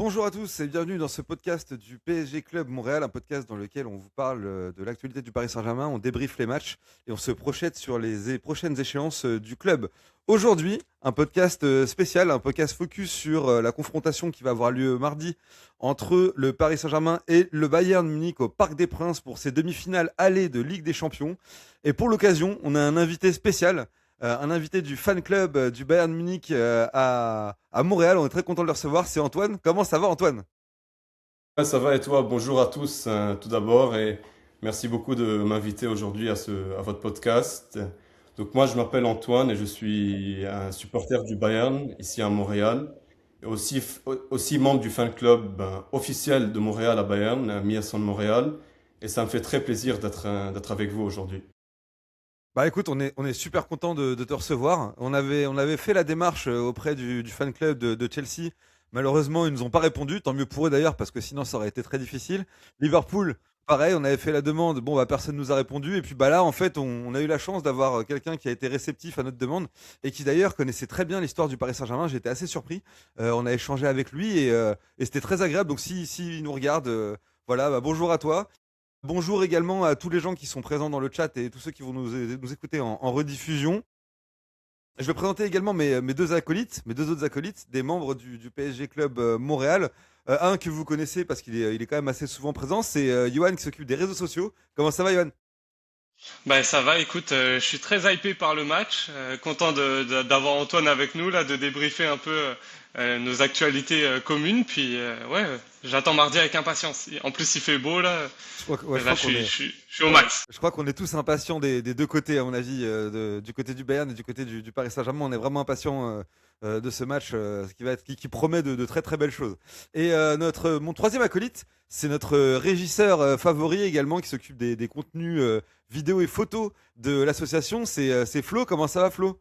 Bonjour à tous et bienvenue dans ce podcast du PSG Club Montréal, un podcast dans lequel on vous parle de l'actualité du Paris Saint-Germain, on débriefe les matchs et on se projette sur les prochaines échéances du club. Aujourd'hui, un podcast spécial, un podcast focus sur la confrontation qui va avoir lieu mardi entre le Paris Saint-Germain et le Bayern Munich au Parc des Princes pour ces demi-finales allées de Ligue des Champions. Et pour l'occasion, on a un invité spécial, un invité du fan club du Bayern Munich à Montréal. On est très content de le recevoir. C'est Antoine. Comment ça va, Antoine? Ouais, ça va et toi? Bonjour à tous tout d'abord et merci beaucoup de m'inviter aujourd'hui à votre podcast. Donc moi je m'appelle Antoine et je suis un supporter du Bayern ici à Montréal et aussi membre du fan club officiel de Montréal à Bayern, Mia de Montréal, et ça me fait très plaisir d'être avec vous aujourd'hui. Bah écoute, on est super content de te recevoir. On avait fait la démarche auprès du fan club de Chelsea. Malheureusement, ils nous ont pas répondu. Tant mieux pour eux d'ailleurs, parce que sinon ça aurait été très difficile. Liverpool, pareil, on avait fait la demande. Bon, bah personne nous a répondu. Et puis bah là, en fait, on a eu la chance d'avoir quelqu'un qui a été réceptif à notre demande et qui d'ailleurs connaissait très bien l'histoire du Paris Saint-Germain. J'étais assez surpris. On a échangé avec lui et c'était très agréable. Donc si il nous regarde, voilà, bah, bonjour à toi. Bonjour également à tous les gens qui sont présents dans le chat et tous ceux qui vont nous écouter en rediffusion. Je vais présenter également mes deux acolytes, mes deux autres acolytes, des membres du PSG Club Montréal. Un que vous connaissez parce qu'il est quand même assez souvent présent, c'est Johan qui s'occupe des réseaux sociaux. Comment ça va, Johan? Ben ça va, écoute, je suis très hypé par le match, content d'avoir Antoine avec nous là, de débriefer un peu nos actualités communes, puis ouais, j'attends mardi avec impatience. En plus, il fait beau là, Ouais, là je suis au max. je crois qu'on est tous impatients des deux côtés, à mon avis, du côté du Bayern et du côté du Paris Saint-Germain. On est vraiment impatients de ce match qui promet de très très belles choses. Et mon troisième acolyte, c'est notre régisseur favori également qui s'occupe des contenus vidéo et photos de l'association. C'est Flo. Comment ça va, Flo?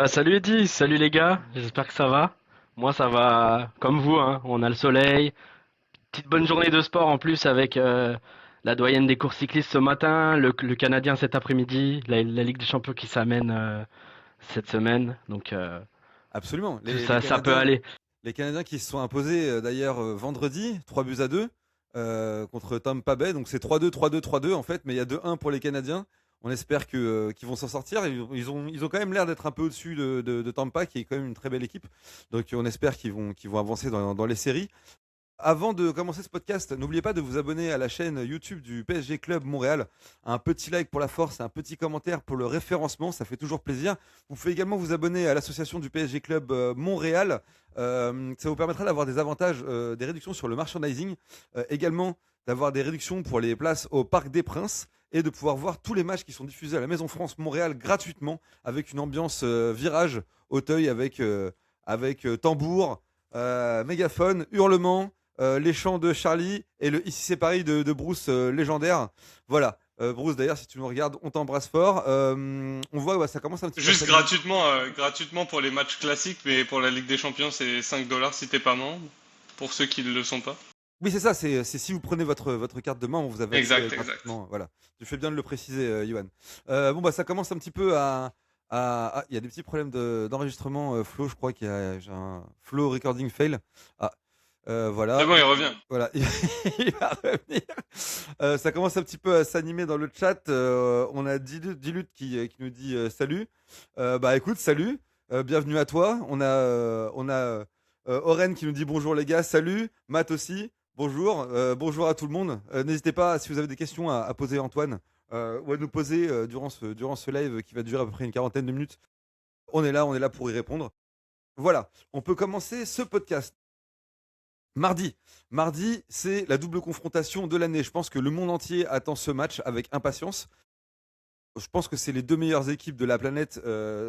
Salut Eddy, salut les gars, j'espère que ça va. Moi ça va comme vous, hein. On a le soleil, petite bonne journée de sport en plus avec la doyenne des courses cyclistes ce matin, le Canadien cet après-midi, la Ligue des Champions qui s'amène cette semaine, donc Absolument. tout ça, ça peut aller. Les Canadiens qui se sont imposés d'ailleurs vendredi, 3 buts à 2 contre Tampa Bay. Donc c'est 3-2, 3-2, 3-2 en fait, mais il y a 2-1 pour les Canadiens. On espère qu'ils vont s'en sortir. Ils ont quand même l'air d'être un peu au-dessus de Tampa, qui est quand même une très belle équipe. Donc on espère qu'ils vont avancer dans les séries. Avant de commencer ce podcast, n'oubliez pas de vous abonner à la chaîne YouTube du PSG Club Montréal. Un petit like pour la force et un petit commentaire pour le référencement, ça fait toujours plaisir. Vous pouvez également vous abonner à l'association du PSG Club Montréal. Ça vous permettra d'avoir des avantages, des réductions sur le merchandising, également d'avoir des réductions pour les places au Parc des Princes et de pouvoir voir tous les matchs qui sont diffusés à la Maison France Montréal gratuitement avec une ambiance virage, Auteuil avec tambour, mégaphone, hurlement, les chants de Charlie et le Ici c'est Paris de Bruce légendaire. Voilà. Bruce, d'ailleurs, si tu nous regardes, on t'embrasse fort. On voit, ouais, ça commence un petit peu à Juste s'animer. gratuitement pour les matchs classiques, mais pour la Ligue des Champions, c'est 5 dollars si t'es pas membre, pour ceux qui ne le sont pas. Oui, c'est ça, c'est si vous prenez votre carte de membre, vous avez accès Exact. gratuitement. Voilà. Tu fais bien de le préciser, Johan. Bon, bah, ça commence un petit peu Ah, il y a des petits problèmes d'enregistrement, Flo, je crois j'ai un Flo recording fail. Ah, C'est voilà. bon, il revient. Voilà, il va revenir. Ça commence un petit peu à s'animer dans le chat. On a Dilut qui nous dit salut. Bah écoute, salut. Bienvenue à toi. On a Oren qui nous dit bonjour les gars, salut. Matt aussi, bonjour. Bonjour à tout le monde. N'hésitez pas, si vous avez des questions à poser à Antoine ou à nous poser durant ce live qui va durer à peu près une quarantaine de minutes. On est là pour y répondre. Voilà, on peut commencer ce podcast. Mardi. Mardi, c'est la double confrontation de l'année. Je pense que le monde entier attend ce match avec impatience. Je pense que c'est les deux meilleures équipes de la planète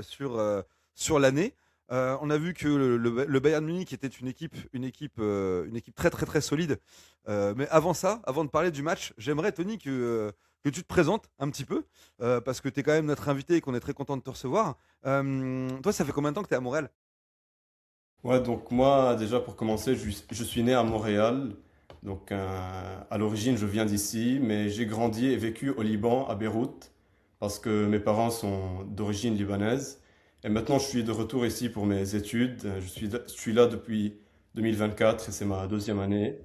sur l'année. On a vu que le Bayern Munich était une équipe très très très solide. Mais avant ça, avant de parler du match, j'aimerais, Tony, que tu te présentes un petit peu, parce que tu es quand même notre invité et qu'on est très content de te recevoir. Toi, ça fait combien de temps que tu es à Montréal? Ouais, donc moi déjà pour commencer, je suis né à Montréal, donc à l'origine je viens d'ici, mais j'ai grandi et vécu au Liban, à Beyrouth, parce que mes parents sont d'origine libanaise. Et maintenant je suis de retour ici pour mes études. Je suis là depuis 2024 et c'est ma deuxième année.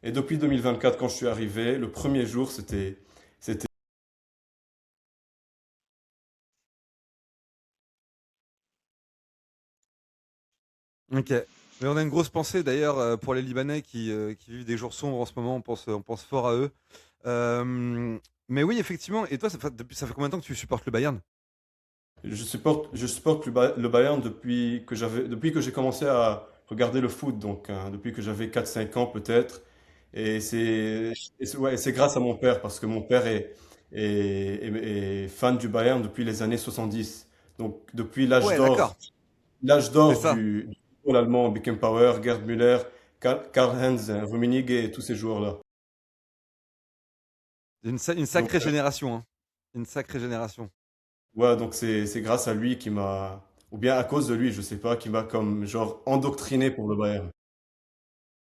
Et depuis 2024, quand je suis arrivé, le premier jour, c'était Ok. Mais on a une grosse pensée d'ailleurs pour les Libanais qui vivent des jours sombres en ce moment. On pense fort à eux. Euh, mais oui, effectivement. Et toi, ça fait combien de temps que tu supportes le Bayern? je supporte le Bayern depuis que j'ai commencé à regarder le foot, donc depuis que j'avais 4 5 ans peut-être. Ouais, et c'est grâce à mon père, parce que mon père est fan du Bayern depuis les années 70. Donc depuis Ouais, d'accord. l'âge C'est d'or ça. du football allemand, Beckenbauer, Gerd Müller, Karl-Heinz Rummenigge et tous ces joueurs-là. Une Donc, sacrée génération, hein. Une sacrée génération. ouais, donc c'est grâce à lui ou bien à cause de lui, je sais pas, qui m'a comme genre endoctriné pour le Bayern.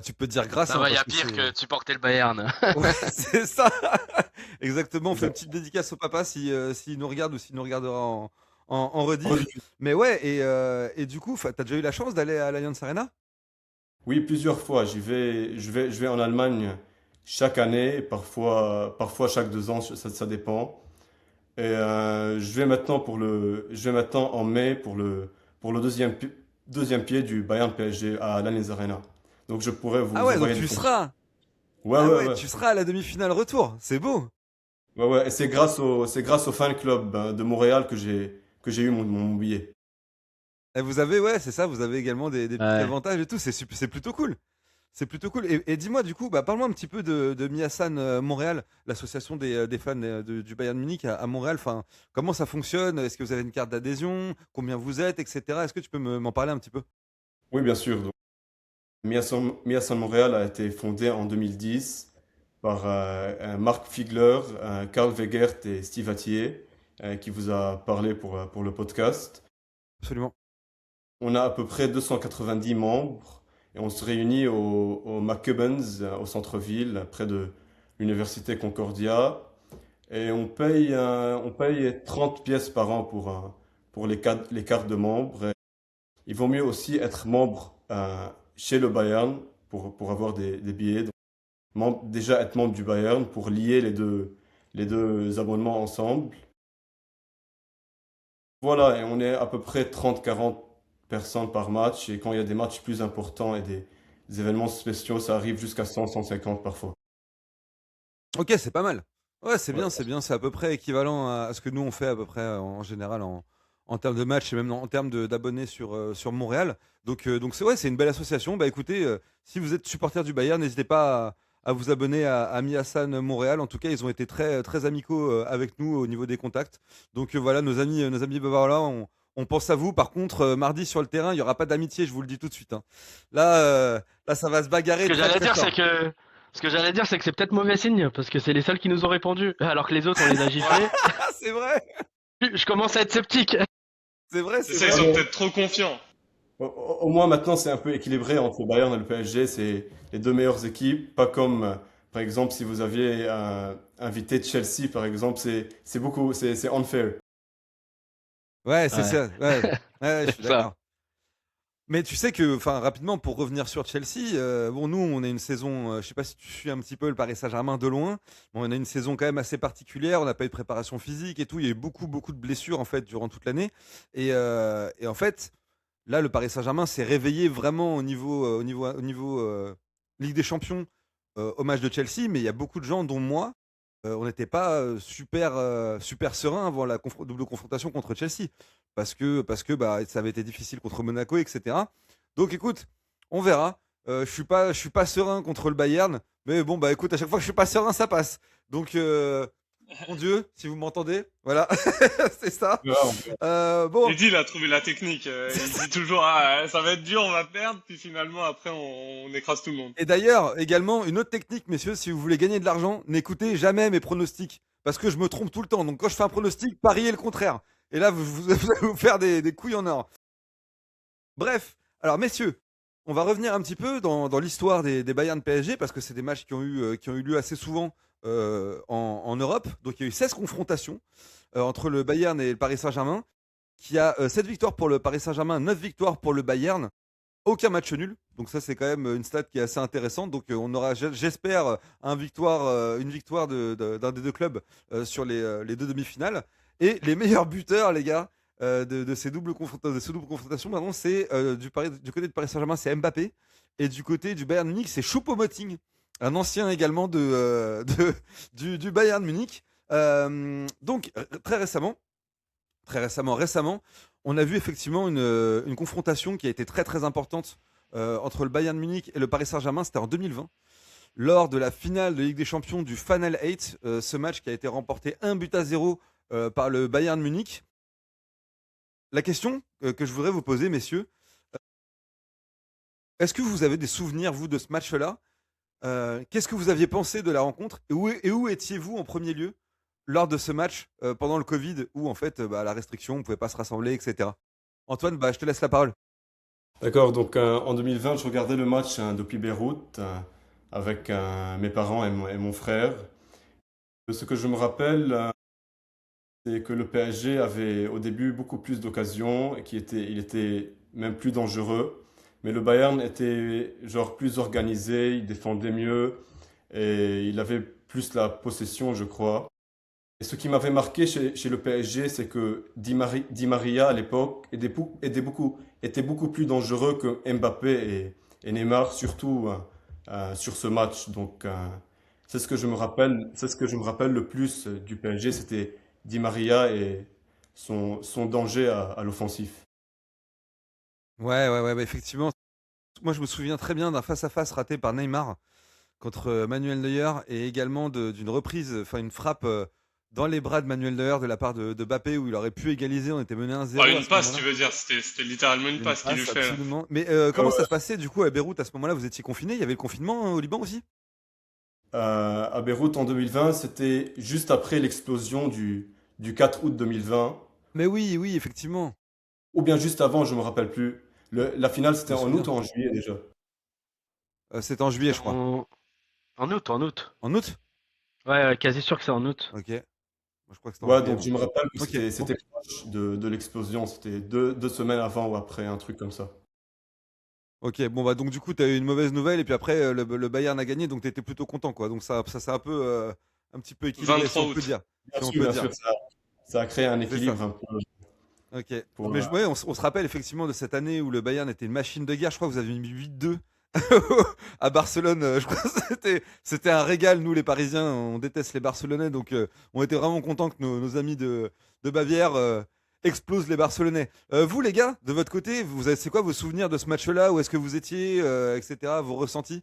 Tu peux te dire grâce, Ça hein, va, il y parce a que pire c'est. que de supporter le Bayern. Ouais, c'est ça. Exactement. On fait une Exact. petite dédicace au papa s'il nous regarde ou s'il nous regardera en rediff. Rediffusion. Mais ouais, et du coup, t'as déjà eu la chance d'aller à l'Allianz Arena? Oui, plusieurs fois. Je vais en Allemagne chaque année, parfois chaque 2 ans, ça dépend. Et je vais maintenant en mai pour le deuxième pied du Bayern PSG à l'Allianz Arena. Donc je pourrais Ah vous ouais, donc envoyer des tu photos. seras. Ouais, Ah ouais, ouais, ouais. tu seras à la demi-finale retour. C'est beau. Ouais, ouais. Et c'est grâce au fan club de Montréal que j'ai eu mon billet. Et vous avez, ouais, c'est ça, vous avez également des petits Ouais. avantages et tout. C'est plutôt cool. C'est plutôt cool. Et dis-moi, du coup, parle-moi un petit peu de Miasan Montréal, l'association des fans du Bayern Munich à Montréal. Enfin, comment ça fonctionne? Est-ce que vous avez une carte d'adhésion? Combien vous êtes, etc. Est-ce que tu peux m'en parler un petit peu? Oui, bien sûr. Donc, Miasan Montréal a été fondé en 2010 par un Marc Figler, Karl Weigert et Steve Attier, qui vous a parlé pour le podcast. Absolument. On a à peu près 290 membres et on se réunit au McCubbins, au centre-ville, près de l'université Concordia. Et on paye 30 pièces par an pour les cartes de membres. Et il vaut mieux aussi être membre chez le Bayern pour avoir des billets. Donc, déjà être membre du Bayern pour lier les deux abonnements ensemble. Voilà, et on est à peu près 30 40 personnes par match. Et quand il y a des matchs plus importants et des événements spéciaux, ça arrive jusqu'à 100 150 parfois. Ok, c'est pas mal. Ouais, c'est Ouais. bien, c'est bien. C'est à peu près équivalent à ce que nous on fait à peu près en général en termes de matchs et même en termes d'abonnés sur Montréal. Donc c'est ouais, c'est une belle association. Bah écoutez, si vous êtes supporter du Bayern, n'hésitez pas à vous abonner à Miasan Montréal. En tout cas, ils ont été très, très amicaux avec nous au niveau des contacts. Donc voilà, nos amis bavarois, là, on pense à vous. Par contre, mardi sur le terrain, il n'y aura pas d'amitié, je vous le dis tout de suite, hein. Là, là, ça va se Ce bagarrer que très j'allais très dire, c'est fort. que ce que j'allais dire, c'est que c'est peut-être mauvais signe parce que c'est les seuls qui nous ont répondu, alors que les autres on les a Ouais, giflés. Ah, c'est vrai, Je commence à être sceptique. c'est vrai, c'est c'est ça, ils vrai. sont peut-être trop confiants. Au moins maintenant, c'est un peu équilibré entre le Bayern et le PSG. C'est les deux meilleures équipes. Pas comme, par exemple, si vous aviez invité Chelsea, par exemple, c'est unfair. Ouais, c'est Ouais, ça. Ouais, ouais, je suis c'est ça. d'accord. Mais tu sais que, enfin, rapidement, pour revenir sur Chelsea, bon, nous, on a une saison, je sais pas si tu suis un petit peu le Paris Saint-Germain de loin, mais on a une saison quand même assez particulière. On n'a pas eu de préparation physique et tout. Il y a eu beaucoup, beaucoup de blessures en fait durant toute l'année. Et en fait, là, le Paris Saint-Germain s'est réveillé vraiment au niveau Ligue des Champions, au match de Chelsea. Mais il y a beaucoup de gens, dont moi, on n'était pas super serein avant la double confrontation contre Chelsea. Parce que bah, ça avait été difficile contre Monaco, etc. Donc écoute, on verra. Je suis pas serein contre le Bayern. Mais bon, bah écoute, à chaque fois que je suis pas serein, ça passe. Donc, mon Dieu, si vous m'entendez, voilà, c'est ça. Ouais, Bon, Eddie, il a trouvé la technique. Il dit toujours, ah, ça va être dur, on va perdre, puis finalement, après, on écrase tout le monde. et d'ailleurs, également, une autre technique, messieurs, si vous voulez gagner de l'argent, n'écoutez jamais mes pronostics. Parce que je me trompe tout le temps. Donc quand je fais un pronostic, pariez le contraire. Et là, vous allez vous faire des couilles en or. Bref, alors messieurs, on va revenir un petit peu dans l'histoire des Bayern PSG, parce que c'est des matchs qui ont eu lieu assez souvent en Europe. Donc il y a eu 16 confrontations entre le Bayern et le Paris Saint-Germain, qui a 7 victoires pour le Paris Saint-Germain, 9 victoires pour le Bayern. aucun match nul. Donc ça, c'est quand même une stat qui est assez intéressante. Donc on aura, j'espère, une victoire d'un des deux clubs sur les deux demi-finales. Et les meilleurs buteurs, les gars, de ces de ces doubles confrontations, pardon, c'est du côté de Paris Saint-Germain, c'est Mbappé. Et du côté du Bayern Munich, c'est Choupo-Moting, un ancien également du Bayern Munich. Donc récemment, on a vu effectivement une confrontation qui a été très très importante entre le Bayern Munich et le Paris Saint-Germain. C'était en 2020, lors de la finale de Ligue des Champions du Final 8. Ce match qui a été remporté 1-0 par le Bayern Munich. La question que je voudrais vous poser, messieurs, est-ce que vous avez des souvenirs, vous, de ce match-là? Qu'est-ce que vous aviez pensé de la rencontre et où étiez-vous en premier lieu lors de ce match pendant le Covid où en fait la restriction, on ne pouvait pas se rassembler, etc. Antoine, je te laisse la parole. D'accord, donc en 2020, je regardais le match depuis Beyrouth avec mes parents et mon frère. Ce que je me rappelle, c'est que le PSG avait au début beaucoup plus d'occasions et il était même plus dangereux. Mais le Bayern était genre plus organisé, il défendait mieux et il avait plus la possession, je crois. Et ce qui m'avait marqué chez le PSG, c'est que Di Maria à l'époque était beaucoup plus dangereux que Mbappé et Neymar, surtout sur ce match. Donc c'est ce que je me rappelle le plus du PSG, c'était Di Maria et son danger à l'offensif. Ouais, effectivement. Moi, je me souviens très bien d'un face-à-face raté par Neymar contre Manuel Neuer et également d'une reprise, enfin une frappe dans les bras de Manuel Neuer de la part de Mbappé où il aurait pu égaliser. On était mené 1-0 à Une ce passe, moment-là. tu veux dire, c'était littéralement une Une passe qu'il lui passe, fait là. absolument. Mais Ouais, comment ça ouais. se passait du coup à Beyrouth à ce moment-là? Vous étiez confiné? Il y avait le confinement au Liban aussi? À Beyrouth en 2020, c'était juste après l'explosion du 4 août 2020, Mais oui, effectivement. ou bien juste avant, je me rappelle plus. La finale, Je c'était me en août souviens. ou en juillet déjà. C'était en juillet, je crois. En août, en août. En août? Ouais, quasi sûr que c'est en août. Ok. Moi, je crois que c'était en Ouais, juillet, donc moi. je me rappelle que Ok. c'était proche de l'explosion. C'était deux semaines avant ou après, un truc comme ça. Ok, donc du coup, tu as eu une mauvaise nouvelle et puis après, le Bayern a gagné, donc tu étais plutôt content, quoi. Donc ça s'est un petit peu équilibré, si 23 on peut août. dire. Si on peut Bien dire. sûr, ça a créé un C'est ça. équilibre un peu Ok. pour. Mais ouais, on se rappelle effectivement de cette année où le Bayern était une machine de guerre. Je crois que vous avez mis 8-2 à Barcelone. Je crois que c'était un régal. Nous, les Parisiens, on déteste les Barcelonais, donc on était vraiment contents que nos amis de Bavière explosent les Barcelonais. Vous, les gars, de votre côté, c'est quoi vos souvenirs de ce match-là? Où est-ce que vous étiez, etc. Vos ressentis?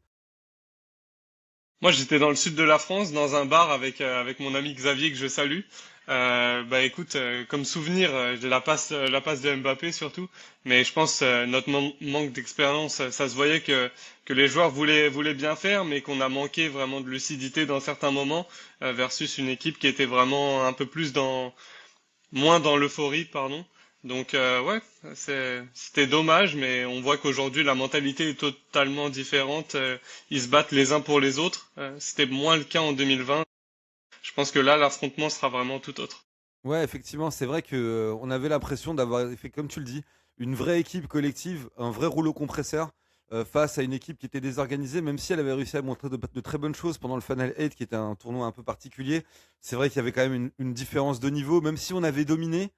Moi, j'étais dans le sud de la France, dans un bar avec mon ami Xavier que je salue. Écoute, comme souvenir, la passe de Mbappé surtout, mais je pense notre manque d'expérience, ça se voyait que les joueurs voulaient bien faire, mais qu'on a manqué vraiment de lucidité dans certains moments versus une équipe qui était vraiment un peu plus moins dans l'euphorie, pardon. Donc ouais, c'était dommage, mais on voit qu'aujourd'hui la mentalité est totalement différente. Ils se battent les uns pour les autres. C'était moins le cas en 2020. Je pense que là, l'affrontement sera vraiment tout autre. Ouais, effectivement, c'est vrai que on avait l'impression d'avoir fait, comme tu le dis, une vraie équipe collective, un vrai rouleau compresseur face à une équipe qui était désorganisée, même si elle avait réussi à montrer de très bonnes choses pendant le Final 8, qui était un tournoi un peu particulier. C'est vrai qu'il y avait quand même une différence de niveau, même si on avait dominé.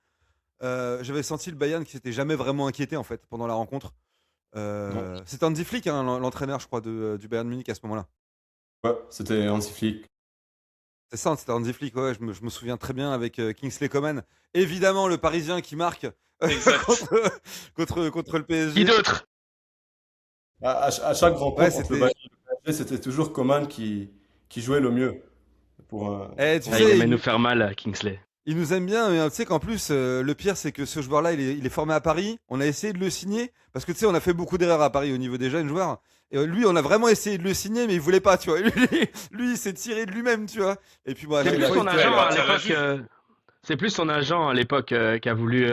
J'avais senti le Bayern qui s'était jamais vraiment inquiété en fait pendant la rencontre. Non. C'était Hansi Flick, hein, l'entraîneur, je crois, du Bayern Munich à ce moment-là. Ouais, c'était Hansi Flick. C'est ça, c'était Hansi Flick, ouais, je me souviens très bien avec Kingsley Coman. Évidemment, le Parisien qui marque Exact. contre le Qui PSG. d'autre? À chaque Ouais, rencontre contre le c'était. Bayern, le PSG, c'était toujours Coman qui jouait le mieux. Tu Il sais, aimait nous faire mal, Kingsley. il nous aime bien, mais tu sais qu'en plus, le pire, c'est que ce joueur-là, il est formé à Paris. On a essayé de le signer, parce que tu sais, on a fait beaucoup d'erreurs à Paris au niveau des jeunes joueurs. Et lui, on a vraiment essayé de le signer, mais il voulait pas, tu vois. Lui, il s'est tiré de lui-même, tu vois. Et puis, bon, à C'est chaque plus Il a fois, fait il son quoi? Il est agent à parti à la l'époque. Juve. C'est plus son agent à l'époque qui a voulu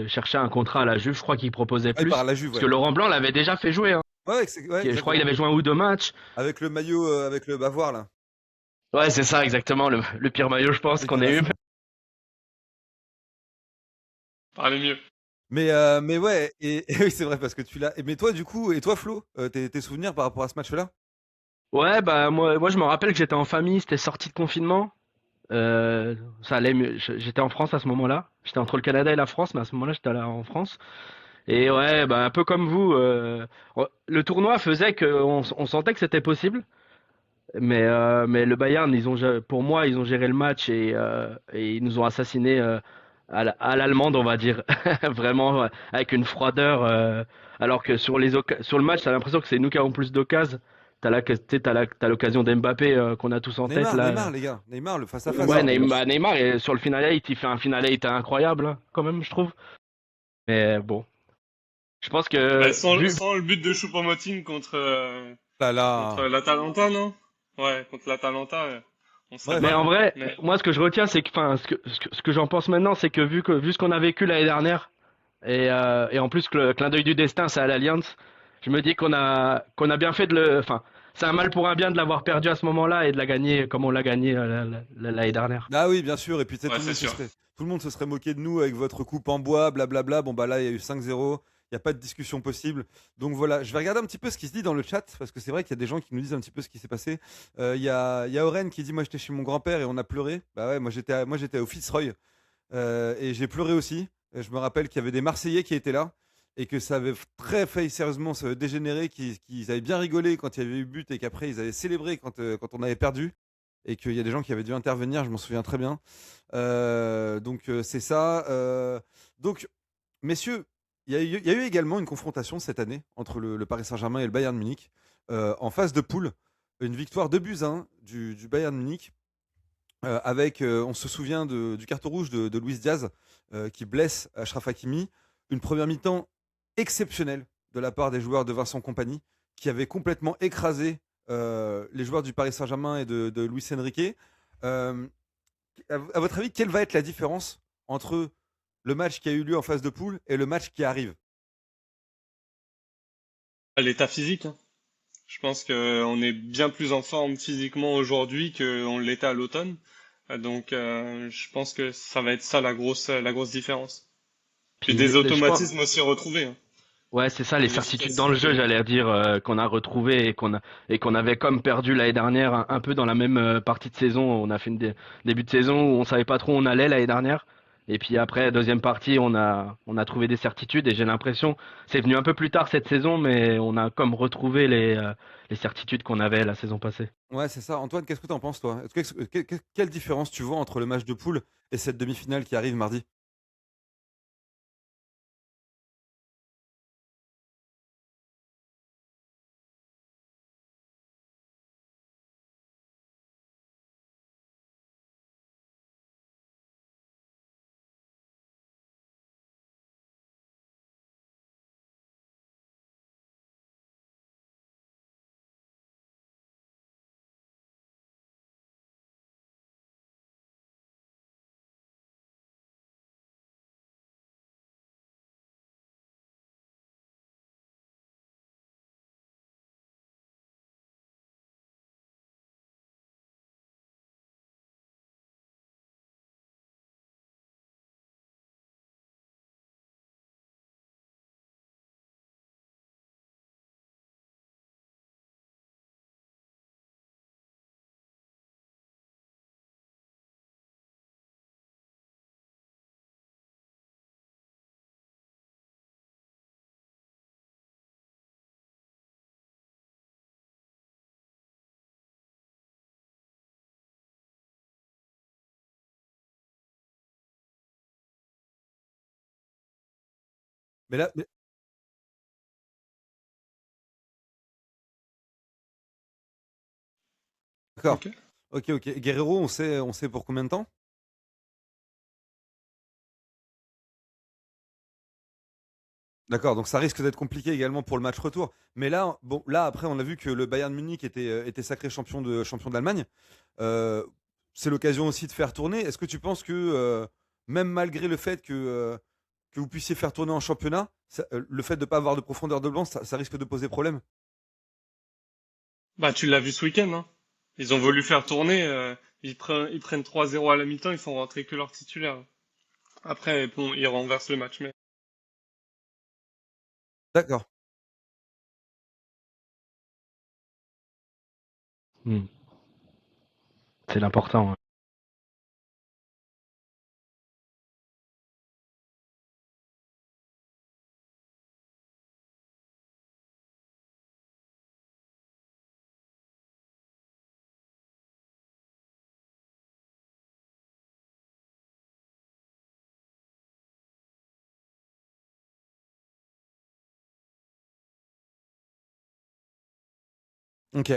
chercher un contrat à la Juve. Je crois qu'il proposait il part à plus. la Juve, Parce ouais. que Laurent Blanc l'avait déjà fait jouer, hein. Ouais, Je crois qu'il exactement. avait joué un ou deux matchs. Avec le maillot, avec le bavoir, là. Ouais, c'est ça, exactement. Le pire maillot, je pense, qu'on ait eu. Dégueulasse. Parlez mieux. Mais ouais, et oui, c'est vrai parce que tu l'as. Mais toi, du coup, et toi, Flo, tes souvenirs par rapport à ce match-là? Ouais, bah moi je me rappelle que j'étais en famille, c'était sorti de confinement. Euh, Ça allait mieux. J'étais en France à ce moment-là. J'étais entre le Canada et la France, mais à ce moment-là j'étais là en France. Et ouais, bah un peu comme vous, le tournoi faisait on sentait que c'était possible. Mais le Bayern, pour moi, ils ont géré le match et ils nous ont assassinés à l'allemande, on va dire. Vraiment, avec une froideur. Alors que sur le match, t'as l'impression que c'est nous qui avons plus d'occasions. Tu sais, t'as l'occasion d'Mbappé qu'on a tous en tête Neymar, là. les gars. Neymar, le face-à-face. Ouais, Neymar, bien sûr. Neymar, et sur le final 8, il fait un final 8 incroyable, hein, quand même, je trouve. Mais bon, je pense Bah, que sans le but de Choupo-Moting Là, contre là. l'Atalanta, non? Ouais, contre l'Atalanta, on serait Bref. Mais pas en là. vrai, Mais moi, ce que je retiens, c'est que, enfin, ce que j'en pense maintenant, c'est que vu ce qu'on a vécu l'année dernière, et en plus que le clin d'œil du destin, c'est à l'Alliance, je me dis qu'on a bien fait enfin, c'est un mal pour un bien de l'avoir perdu à ce moment-là et de la gagner comme on l'a gagné l'année dernière. Ah oui, bien sûr. Et puis, tu sais, ouais, c'est sûr. tout le monde se serait moqué de nous avec votre coupe en bois, blablabla. Bon, bah là, il y a eu 5-0. Il n'y a pas de discussion possible. Donc voilà, je vais regarder un petit peu ce qui se dit dans le chat, parce que c'est vrai qu'il y a des gens qui nous disent un petit peu ce qui s'est passé. Il y a Oren qui dit, moi j'étais chez mon grand-père et on a pleuré. Bah ouais, moi j'étais au Fitzroy et j'ai pleuré aussi. Je me rappelle qu'il y avait des Marseillais qui étaient là et que ça avait très failli sérieusement se dégénérer, qu'ils avaient bien rigolé quand il y avait eu but et qu'après ils avaient célébré quand on avait perdu et qu'il y a des gens qui avaient dû intervenir, je m'en souviens très bien. Donc c'est ça. Donc, messieurs, il y a eu également une confrontation cette année entre le Paris Saint-Germain et le Bayern Munich en phase de poule. Une victoire 2-1 du Bayern Munich avec, on se souvient du carton rouge de Luis Diaz qui blesse Achraf Hakimi. Une première mi-temps exceptionnelle de la part des joueurs de Vincent Kompany qui avaient complètement écrasé les joueurs du Paris Saint-Germain et de Luis Enrique. Euh, à votre avis, quelle va être la différence entre le match qui a eu lieu en phase de poule et le match qui arrive? L'état physique, hein. Je pense qu'on est bien plus en forme physiquement aujourd'hui qu'on l'était à l'automne. Donc, je pense que ça va être ça la grosse différence. Puis Puis des je pense, automatismes aussi retrouvés, hein, ouais, c'est ça, les dans certitudes dans le jeu, l'efficacité. j'allais dire, qu'on a retrouvé et qu'on avait comme perdu l'année dernière, un peu dans la même partie de saison. On a fait début de saison où on savait pas trop où on allait l'année dernière. Et puis après, deuxième partie, on a trouvé des certitudes et j'ai l'impression, c'est venu un peu plus tard cette saison, mais on a comme retrouvé les certitudes qu'on avait la saison passée. Ouais, c'est ça. Antoine, qu'est-ce que tu en penses, toi? Quelle différence tu vois entre le match de poule et cette demi-finale qui arrive mardi? Mais là, d'accord. Ok. Ok, ok. Guerrero, on sait pour combien de temps? D'accord, donc ça risque d'être compliqué également pour le match retour. Mais là, bon, là après, on a vu que le Bayern Munich était sacré champion d'Allemagne. Euh, c'est l'occasion aussi de faire tourner. Est-ce que tu penses que même malgré le fait que vous puissiez faire tourner en championnat, le fait de ne pas avoir de profondeur de banc, ça risque de poser problème? Bah, tu l'as vu ce week-end, hein. Ils ont voulu faire tourner, ils prennent 3-0 à la mi-temps, ils font rentrer que leurs titulaires. Après, bon, ils renversent le match, mais D'accord. Hmm. C'est l'important, ouais. OK.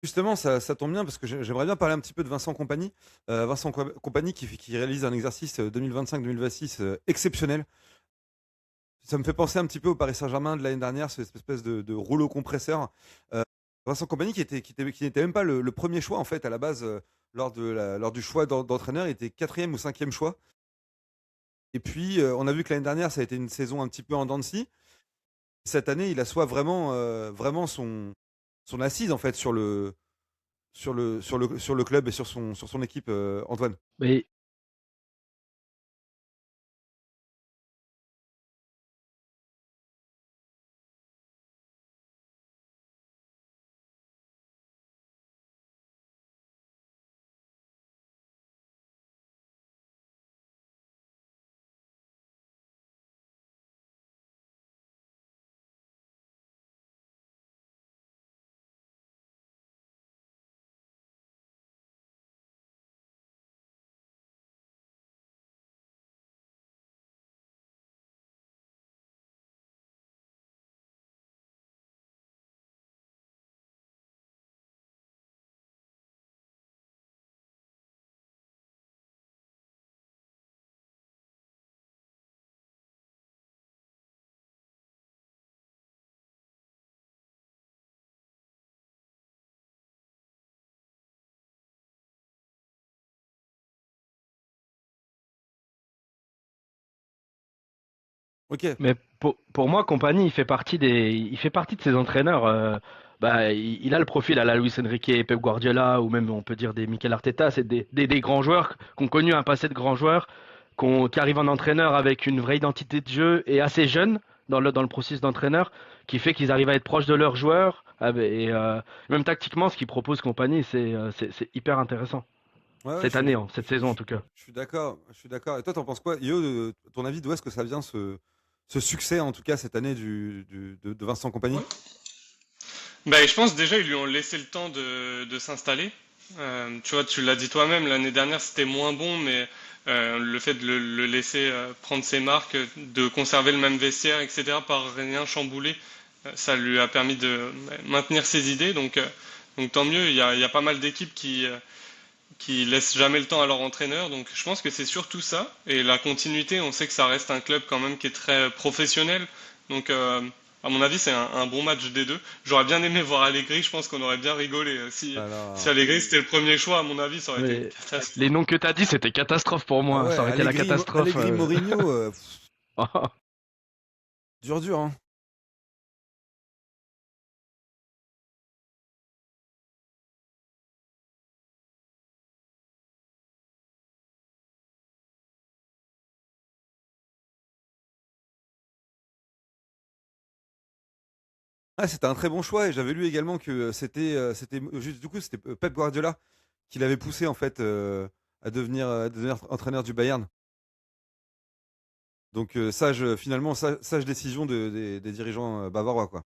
Justement, ça tombe bien parce que j'aimerais bien parler un petit peu de Vincent Kompany. Vincent Kompany qui réalise un exercice 2025-2026 exceptionnel. Ça me fait penser un petit peu au Paris Saint-Germain de l'année dernière, cette espèce de rouleau compresseur. Euh, Vincent Kompany qui n'était même pas le premier choix en fait à la base lors du choix d'entraîneur, il était quatrième ou cinquième choix. Et puis on a vu que l'année dernière ça a été une saison un petit peu en dents de scie. Cette année il assoit vraiment son assise en fait sur le club et sur son équipe, Antoine. Mais Ok. Mais pour moi, Compagnie, il fait partie de ces entraîneurs. Bah, il a le profil à la Luis Enrique, Pep Guardiola, ou même on peut dire des Mikel Arteta. C'est des grands joueurs qui ont connu un passé de grands joueurs, qui arrivent en entraîneur avec une vraie identité de jeu et assez jeunes dans le processus d'entraîneur, qui fait qu'ils arrivent à être proches de leurs joueurs. Et même tactiquement, ce qu'ils proposent Compagnie, c'est hyper intéressant. Ouais, ouais, Cette année, cette saison en tout cas. je suis d'accord. Je suis d'accord. Et toi, t'en penses quoi, Yo, ton avis, d'où est-ce que ça vient ce succès, en tout cas cette année de Vincent Kompany? Ouais. Ben, je pense déjà ils lui ont laissé le temps de s'installer. Tu vois, tu l'as dit toi-même, l'année dernière c'était moins bon, mais le fait de le laisser prendre ses marques, de conserver le même vestiaire, etc., par rien chambouler, ça lui a permis de maintenir ses idées. Donc tant mieux, il y a pas mal d'équipes qui laissent jamais le temps à leur entraîneur. Donc je pense que c'est surtout ça. Et la continuité, on sait que ça reste un club quand même qui est très professionnel. Donc à mon avis, c'est un bon match des deux. J'aurais bien aimé voir Allegri, je pense qu'on aurait bien rigolé. Si Alors, Allegri c'était le premier choix, à mon avis, ça aurait été une Mais les catastrophe. noms que t'as dit, c'était catastrophe pour ah moi. ouais, Ça aurait été la catastrophe. Allegri Mourinho, dur, dur, hein. Ah, c'était un très bon choix et j'avais lu également que c'était juste du coup c'était Pep Guardiola qui l'avait poussé en fait à devenir entraîneur du Bayern. Donc finalement sage décision des dirigeants bavarois quoi.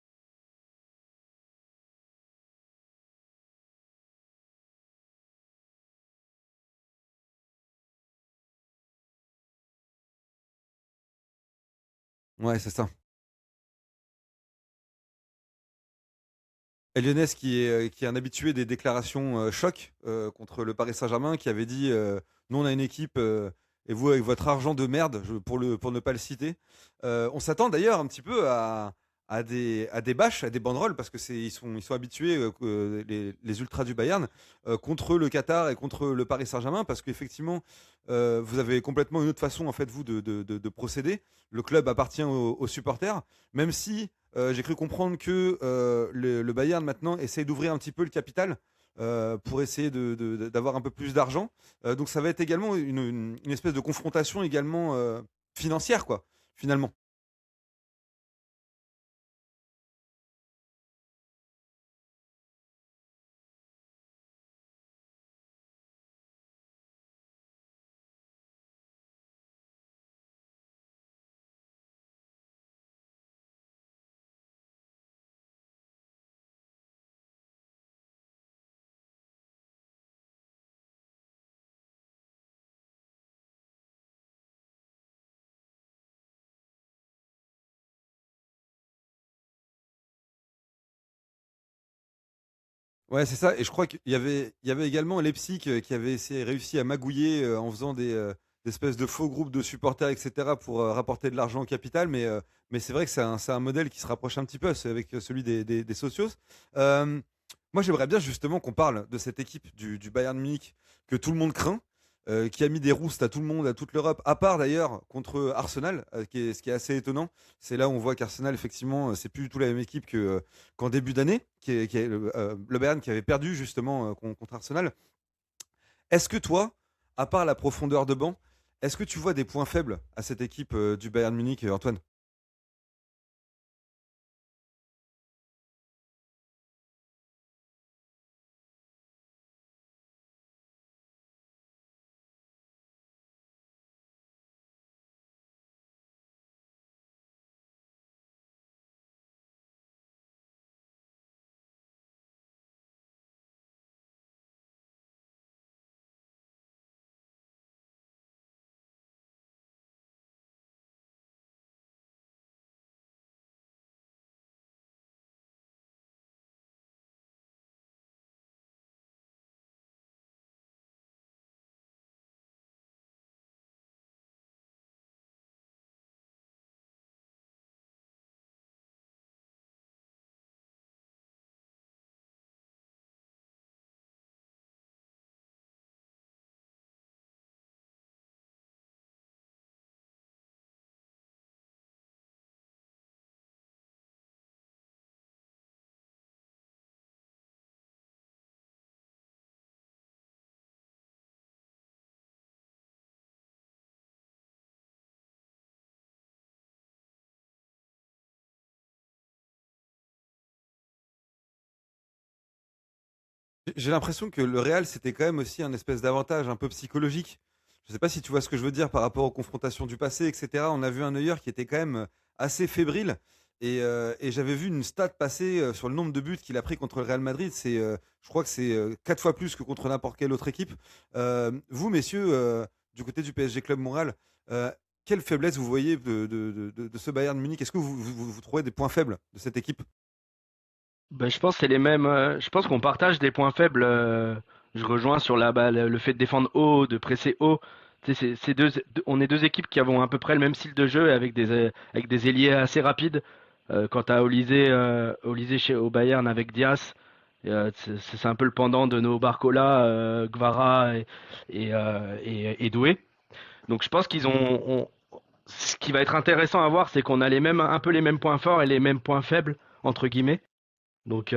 Ouais, c'est ça. Et Lyonès qui est un habitué des déclarations choc contre le Paris Saint-Germain, qui avait dit nous on a une équipe et vous avec votre argent de merde, pour ne pas le citer. On s'attend d'ailleurs un petit peu à des bâches, à des banderoles, parce que ils sont habitués, les ultras du Bayern, contre le Qatar et contre le Paris Saint-Germain, parce qu'effectivement, vous avez complètement une autre façon en fait vous de procéder. Le club appartient aux supporters, même si j'ai cru comprendre que le Bayern maintenant essaye d'ouvrir un petit peu le capital pour essayer d'avoir un peu plus d'argent. Donc ça va être également une espèce de confrontation également financière, quoi, finalement. Ouais, c'est ça. Et je crois qu'il y avait également Leipzig qui avait réussi à magouiller en faisant des espèces de faux groupes de supporters, etc., pour rapporter de l'argent au capital. Mais c'est vrai que c'est un modèle qui se rapproche un petit peu c'est avec celui des socios. Euh, Moi, j'aimerais bien justement qu'on parle de cette équipe du Bayern Munich que tout le monde craint, qui a mis des roustes à tout le monde, à toute l'Europe, à part d'ailleurs contre Arsenal, ce qui est assez étonnant. C'est là où on voit qu'Arsenal, effectivement, c'est plus du tout la même équipe qu'en début d'année, qui est le Bayern qui avait perdu justement contre Arsenal. Est-ce que toi, à part la profondeur de banc, est-ce que tu vois des points faibles à cette équipe du Bayern Munich, Antoine? J'ai l'impression que le Real, c'était quand même aussi un espèce d'avantage un peu psychologique. Je ne sais pas si tu vois ce que je veux dire par rapport aux confrontations du passé, etc. On a vu un Neuer qui était quand même assez fébrile. Et j'avais vu une stat passer sur le nombre de buts qu'il a pris contre le Real Madrid. Je crois que c'est 4 fois plus que contre n'importe quelle autre équipe. Vous, messieurs, du côté du PSG Club Montréal, euh, quelle faiblesse vous voyez de ce Bayern Munich? Est-ce que vous trouvez des points faibles de cette équipe? Ben, je pense que c'est les mêmes. Je pense qu'on partage des points faibles. Je rejoins sur le fait de défendre haut, de presser haut. Tu sais, on est deux équipes qui avons à peu près le même style de jeu avec des ailiers assez rapides. Quant à Olysée au Bayern avec Diaz, c'est un peu le pendant de nos Barcola, Gvara et Doué. Donc je pense ce qui va être intéressant à voir, c'est qu'on a un peu les mêmes points forts et les mêmes points faibles entre guillemets. Donc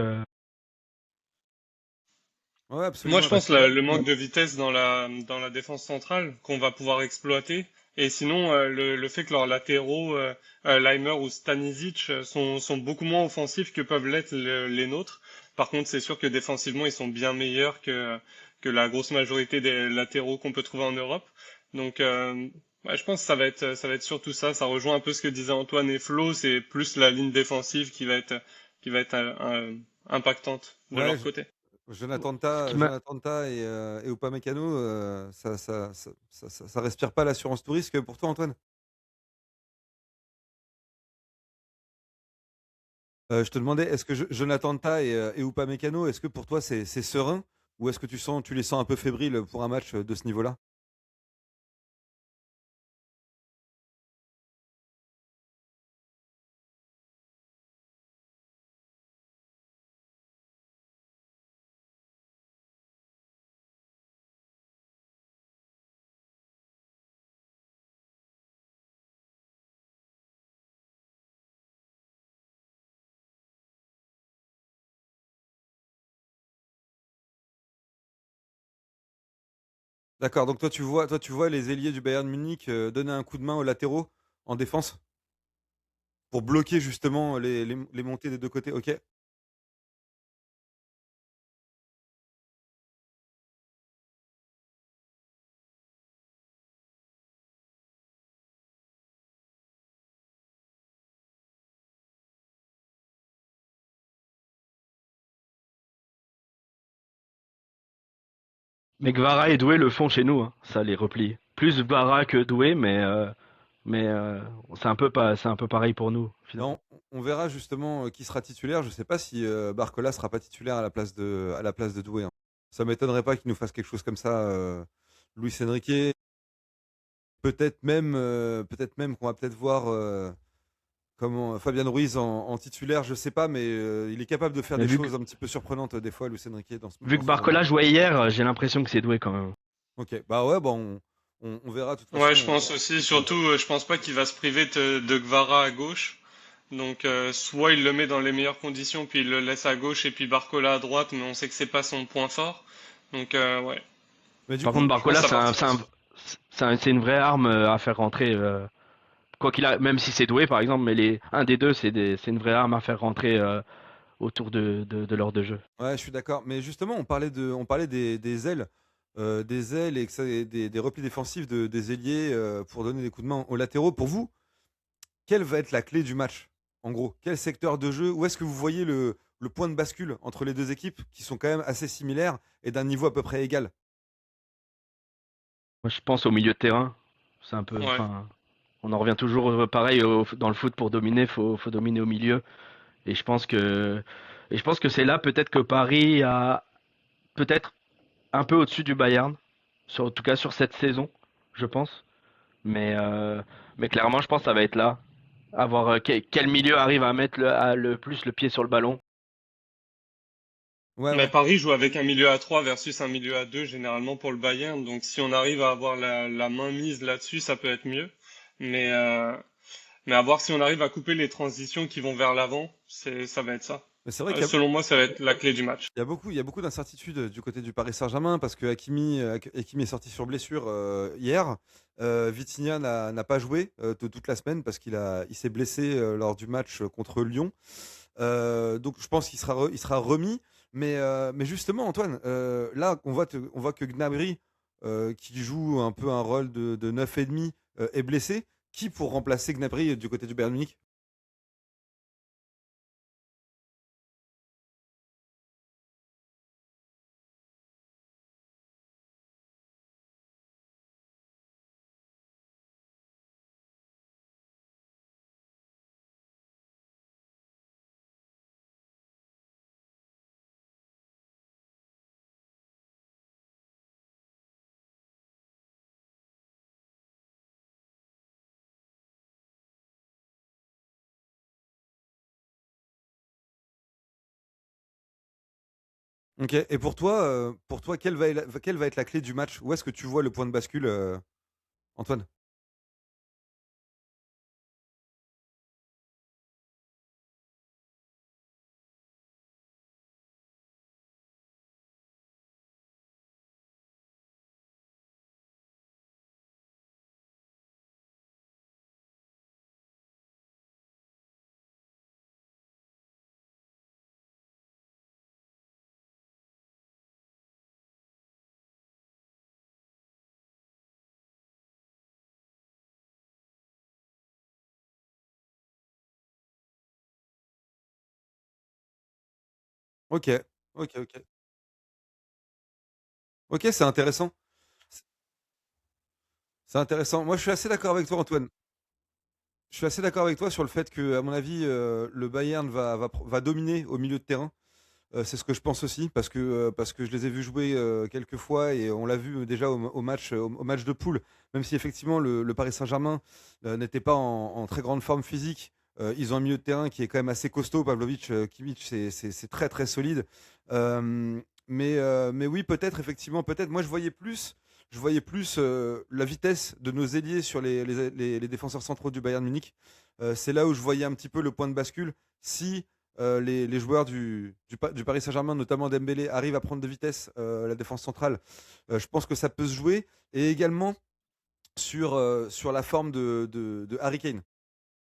Ouais, Moi, absolument. je Bah, pense le manque de vitesse dans la défense centrale qu'on va pouvoir exploiter. Et sinon, le fait que leurs latéraux, Leimer ou Stanisic, sont beaucoup moins offensifs que peuvent l'être les nôtres. Par contre, c'est sûr que défensivement, ils sont bien meilleurs que la grosse majorité des latéraux qu'on peut trouver en Europe. Donc, ouais, je pense que ça va être surtout ça. Ça rejoint un peu ce que disaient Antoine et Flo. C'est plus la ligne défensive qui va être impactante de ouais, leur côté. ce qui m'a Jonathan Tah et Upamecano, ça respire pas l'assurance tout risque pour toi, Antoine? Je te demandais, est-ce que Jonathan Tah et Upamecano, est-ce que pour toi c'est serein ou est-ce que tu les sens un peu fébriles pour un match de ce niveau-là? D'accord, donc toi tu vois les ailiers du Bayern Munich donner un coup de main aux latéraux en défense pour bloquer justement les montées des deux côtés. Ok. Mais Gvara et Doué le font chez nous, hein, ça les replis. Plus Gvara que Doué, mais Mais c'est un peu pareil pour nous, finalement. Non, on verra justement qui sera titulaire. Je sais pas si Barcola sera pas titulaire à la place de Doué, hein. Ça m'étonnerait pas qu'il nous fasse quelque chose comme ça, Luis Enrique. Peut-être même qu'on va peut-être voir comment Fabian Ruiz en titulaire, je sais pas, mais il est capable de faire Mais des choses un petit peu surprenantes des fois, Luis Enrique, vu dans que ce genre de Barcola match. jouait hier, j'ai l'impression que c'est doué quand même. Ok, bah ouais, on verra de toute Ouais, façon. je pense aussi. Surtout, je pense pas qu'il va se priver de Gvara à gauche. Donc, soit il le met dans les meilleures conditions, puis il le laisse à gauche, et puis Barcola à droite, mais on sait que c'est pas son point fort. Donc, ouais, Mais du Par contre, coup, je pense que Barcola, ça partira. c'est une vraie arme à faire rentrer. Quoi qu'il a, même si c'est doué, par exemple, mais un des deux, c'est une vraie arme à faire rentrer autour de l'heure de jeu. ouais, je suis d'accord. Mais justement, on parlait des ailes et des replis défensifs des ailiers pour donner des coups de main aux latéraux. Pour vous, quelle va être la clé du match? En gros, quel secteur de jeu? Où est-ce que vous voyez le point de bascule entre les deux équipes qui sont quand même assez similaires et d'un niveau à peu près égal? Moi, je pense au milieu de terrain. C'est un peu, Ouais. enfin, on en revient toujours pareil dans le foot pour dominer, faut dominer au milieu. Et je pense que, et je pense que c'est là peut-être que Paris a peut-être un peu au-dessus du Bayern, en tout cas sur cette saison, je pense. Mais, euh, mais clairement, je pense que ça va être là. À voir quel milieu arrive à mettre le plus le pied sur le ballon. Ouais, Mais ouais. Paris joue avec un milieu à 3 versus un milieu à 2 généralement pour le Bayern. Donc, si on arrive à avoir la main mise là-dessus, ça peut être mieux. Mais, euh, mais à voir si on arrive à couper les transitions qui vont vers l'avant, ça va être ça. Mais c'est vrai Selon moi, ça va être la clé du match. il y a beaucoup d'incertitudes du côté du Paris Saint-Germain parce que Hakimi est sorti sur blessure hier. Vitinha n'a pas joué toute la semaine parce il s'est blessé lors du match contre Lyon. Donc je pense il sera remis. Mais justement, Antoine, là, on voit que Gnabry, qui joue un peu un rôle de 9,5, est blessé. Qui pour remplacer Gnabry du côté du Bayern Munich? Ok. Et pour toi, quelle va être la clé du match? Où est-ce que tu vois le point de bascule, Antoine? Ok, ok, ok. Ok, c'est intéressant. C'est c'est intéressant. Moi, je suis assez d'accord avec toi, Antoine. Je suis assez d'accord avec toi sur le fait que, à mon avis, le Bayern va dominer au milieu de terrain. C'est ce que je pense aussi, parce que je les ai vus jouer quelques fois et on l'a vu déjà au match de poule. Même si effectivement le Paris Saint-Germain n'était pas en très grande forme physique, ils ont un milieu de terrain qui est quand même assez costaud. Pavlovic, Kimmich, c'est très très solide. Mais oui, peut-être effectivement, peut-être. Moi, je voyais plus la vitesse de nos ailiers sur les défenseurs centraux du Bayern Munich. C'est là où je voyais un petit peu le point de bascule. Si les joueurs du Paris Saint-Germain, notamment Dembélé, arrivent à prendre de vitesse la défense centrale, je pense que ça peut se jouer. Et également sur la forme de Harry Kane,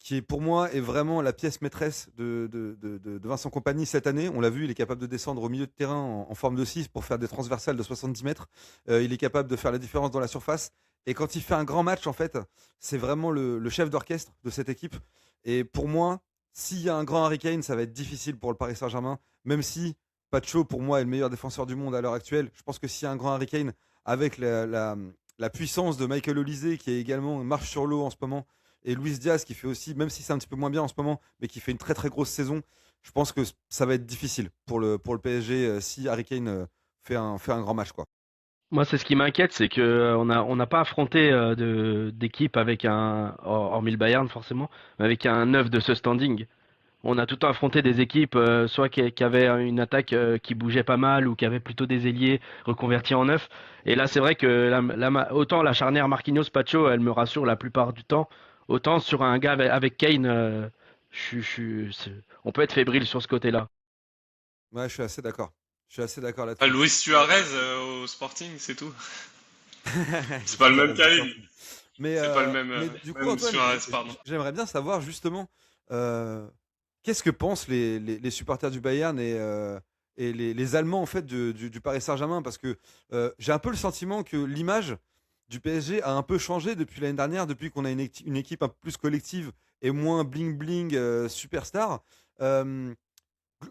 qui est pour moi est vraiment la pièce maîtresse de Vincent Kompany cette année. On l'a vu, il est capable de descendre au milieu de terrain en forme de 6 pour faire des transversales de 70 mètres. Il est capable de faire la différence dans la surface. Et quand il fait un grand match, en fait, c'est vraiment le chef d'orchestre de cette équipe. Et pour moi, s'il y a un grand Harry Kane, ça va être difficile pour le Paris Saint-Germain, même si Pacho, pour moi, est le meilleur défenseur du monde à l'heure actuelle. Je pense que s'il y a un grand Harry Kane, avec la puissance de Michael Olise, qui est également marche sur l'eau en ce moment, et Luis Diaz qui fait aussi, même si c'est un petit peu moins bien en ce moment, mais qui fait une très très grosse saison, je pense que ça va être difficile pour le PSG si Harry Kane fait un grand match, quoi. Moi, c'est ce qui m'inquiète, c'est que on n'a pas affronté d'équipe avec hormis le Bayern forcément, mais avec un neuf de ce standing. On a tout le temps affronté des équipes, soit qui avaient une attaque qui bougeait pas mal ou qui avaient plutôt des ailiers reconvertis en neuf. Et là, c'est vrai que autant la charnière Marquinhos-Pacho, elle me rassure la plupart du temps, autant sur un gars avec Kane, on peut être fébrile sur ce côté-là. Ouais, je suis assez d'accord. Je suis assez d'accord Ah, là-dessus. Luis Suarez au Sporting, c'est tout. C'est Luis pas le même Suarez de calibre. Sporting. Mais, C'est pas le même, mais du coup, même Antoine, Suarez, pardon. j'aimerais bien savoir justement euh, qu'est-ce que pensent les supporters du Bayern et les Allemands en fait du Paris Saint-Germain, parce que j'ai un peu le sentiment que l'image du PSG a un peu changé depuis l'année dernière, depuis qu'on a une équipe un peu plus collective et moins bling bling superstar. Euh,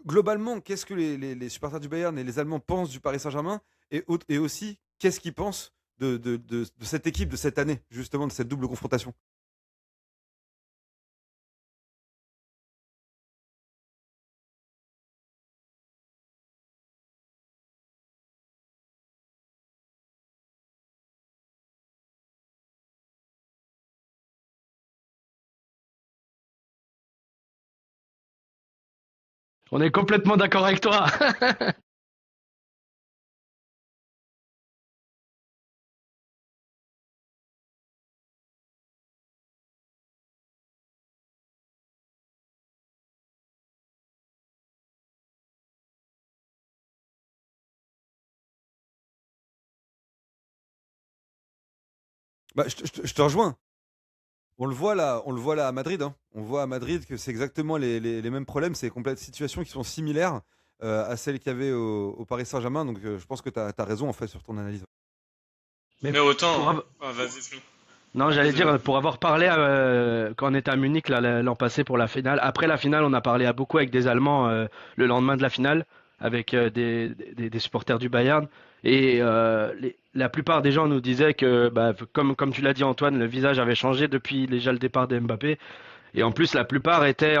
Globalement, qu'est-ce que les supporters du Bayern et les Allemands pensent du Paris Saint-Germain et aussi qu'est-ce qu'ils pensent de cette équipe de cette année, justement, de cette double confrontation? On est complètement d'accord avec toi. Bah, je te rejoins. On le voit là à Madrid, hein. On voit à Madrid que c'est exactement les mêmes problèmes, c'est complètes situations qui sont similaires à celles qu'il y avait au Paris Saint-Germain. Donc je pense que tu as raison en fait sur ton analyse. Mais Mais autant. pour, av- Ah, vas-y, Flo. Non, j'allais Désolé. dire, pour avoir parlé quand on était à Munich l'an passé pour la finale, après la finale, on a parlé à beaucoup avec des Allemands le lendemain de la finale, avec des supporters du Bayern. Et la plupart des gens nous disaient que, bah, comme tu l'as dit Antoine, le visage avait changé depuis déjà le départ de Mbappé. Et en plus, la plupart étaient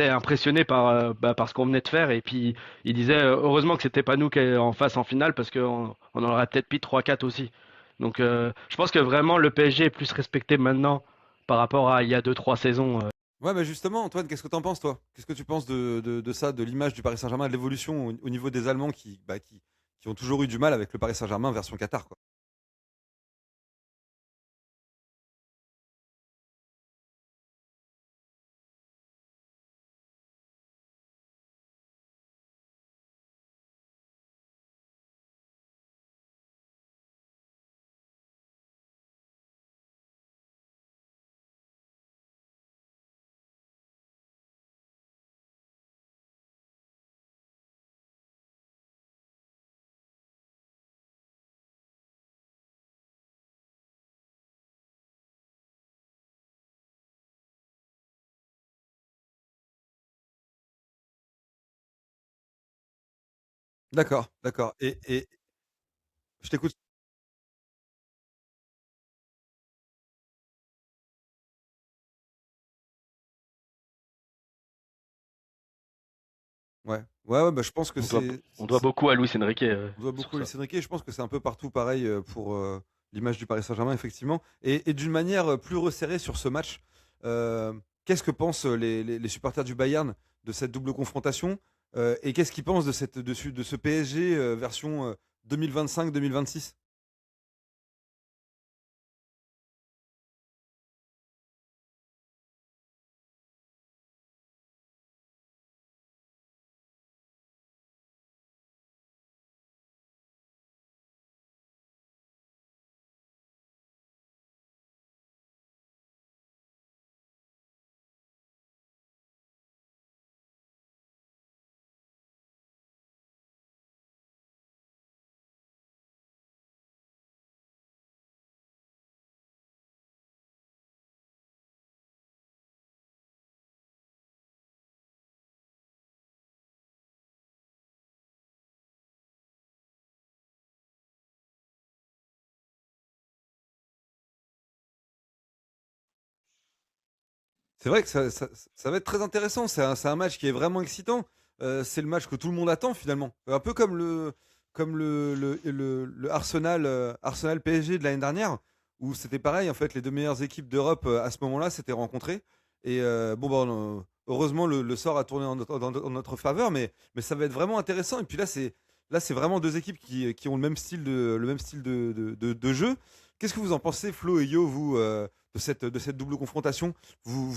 impressionnés par ce qu'on venait de faire. Et puis, ils disaient, heureusement que c'était pas nous qui en face en finale, parce qu'on en aurait peut-être pris 3-4 aussi. Donc, je pense que vraiment, le PSG est plus respecté maintenant par rapport à il y a 2-3 saisons. Ouais, mais justement, Antoine, qu'est-ce que t'en penses, toi? Qu'est-ce que tu penses de ça, de l'image du Paris Saint-Germain, de l'évolution au niveau des Allemands qui ont toujours eu du mal avec le Paris Saint-Germain version Qatar, quoi? D'accord, d'accord. Et je t'écoute. Ouais, ouais, ouais, bah, je pense que On doit, on doit beaucoup à Luis Enrique on doit sur beaucoup à Luis ça. Enrique. Je pense que c'est un peu partout pareil pour l'image du Paris Saint-Germain, effectivement. Et d'une manière plus resserrée sur ce match, euh, qu'est-ce que pensent les supporters du Bayern de cette double confrontation et qu'est-ce qu'ils pensent de ce PSG version 2025-2026? C'est vrai que ça va être très intéressant. C'est un match qui est vraiment excitant. C'est le match que tout le monde attend finalement. Un peu comme le Arsenal, Arsenal PSG de l'année dernière, où c'était pareil. En fait, les deux meilleures équipes d'Europe à ce moment-là s'étaient rencontrées. Et bon, bah, heureusement, le sort a tourné en notre faveur, mais ça va être vraiment intéressant. Et puis là, c'est vraiment deux équipes qui ont le même style de jeu. Qu'est-ce que vous en pensez, Flo et Yo, vous, de cette double confrontation? Vous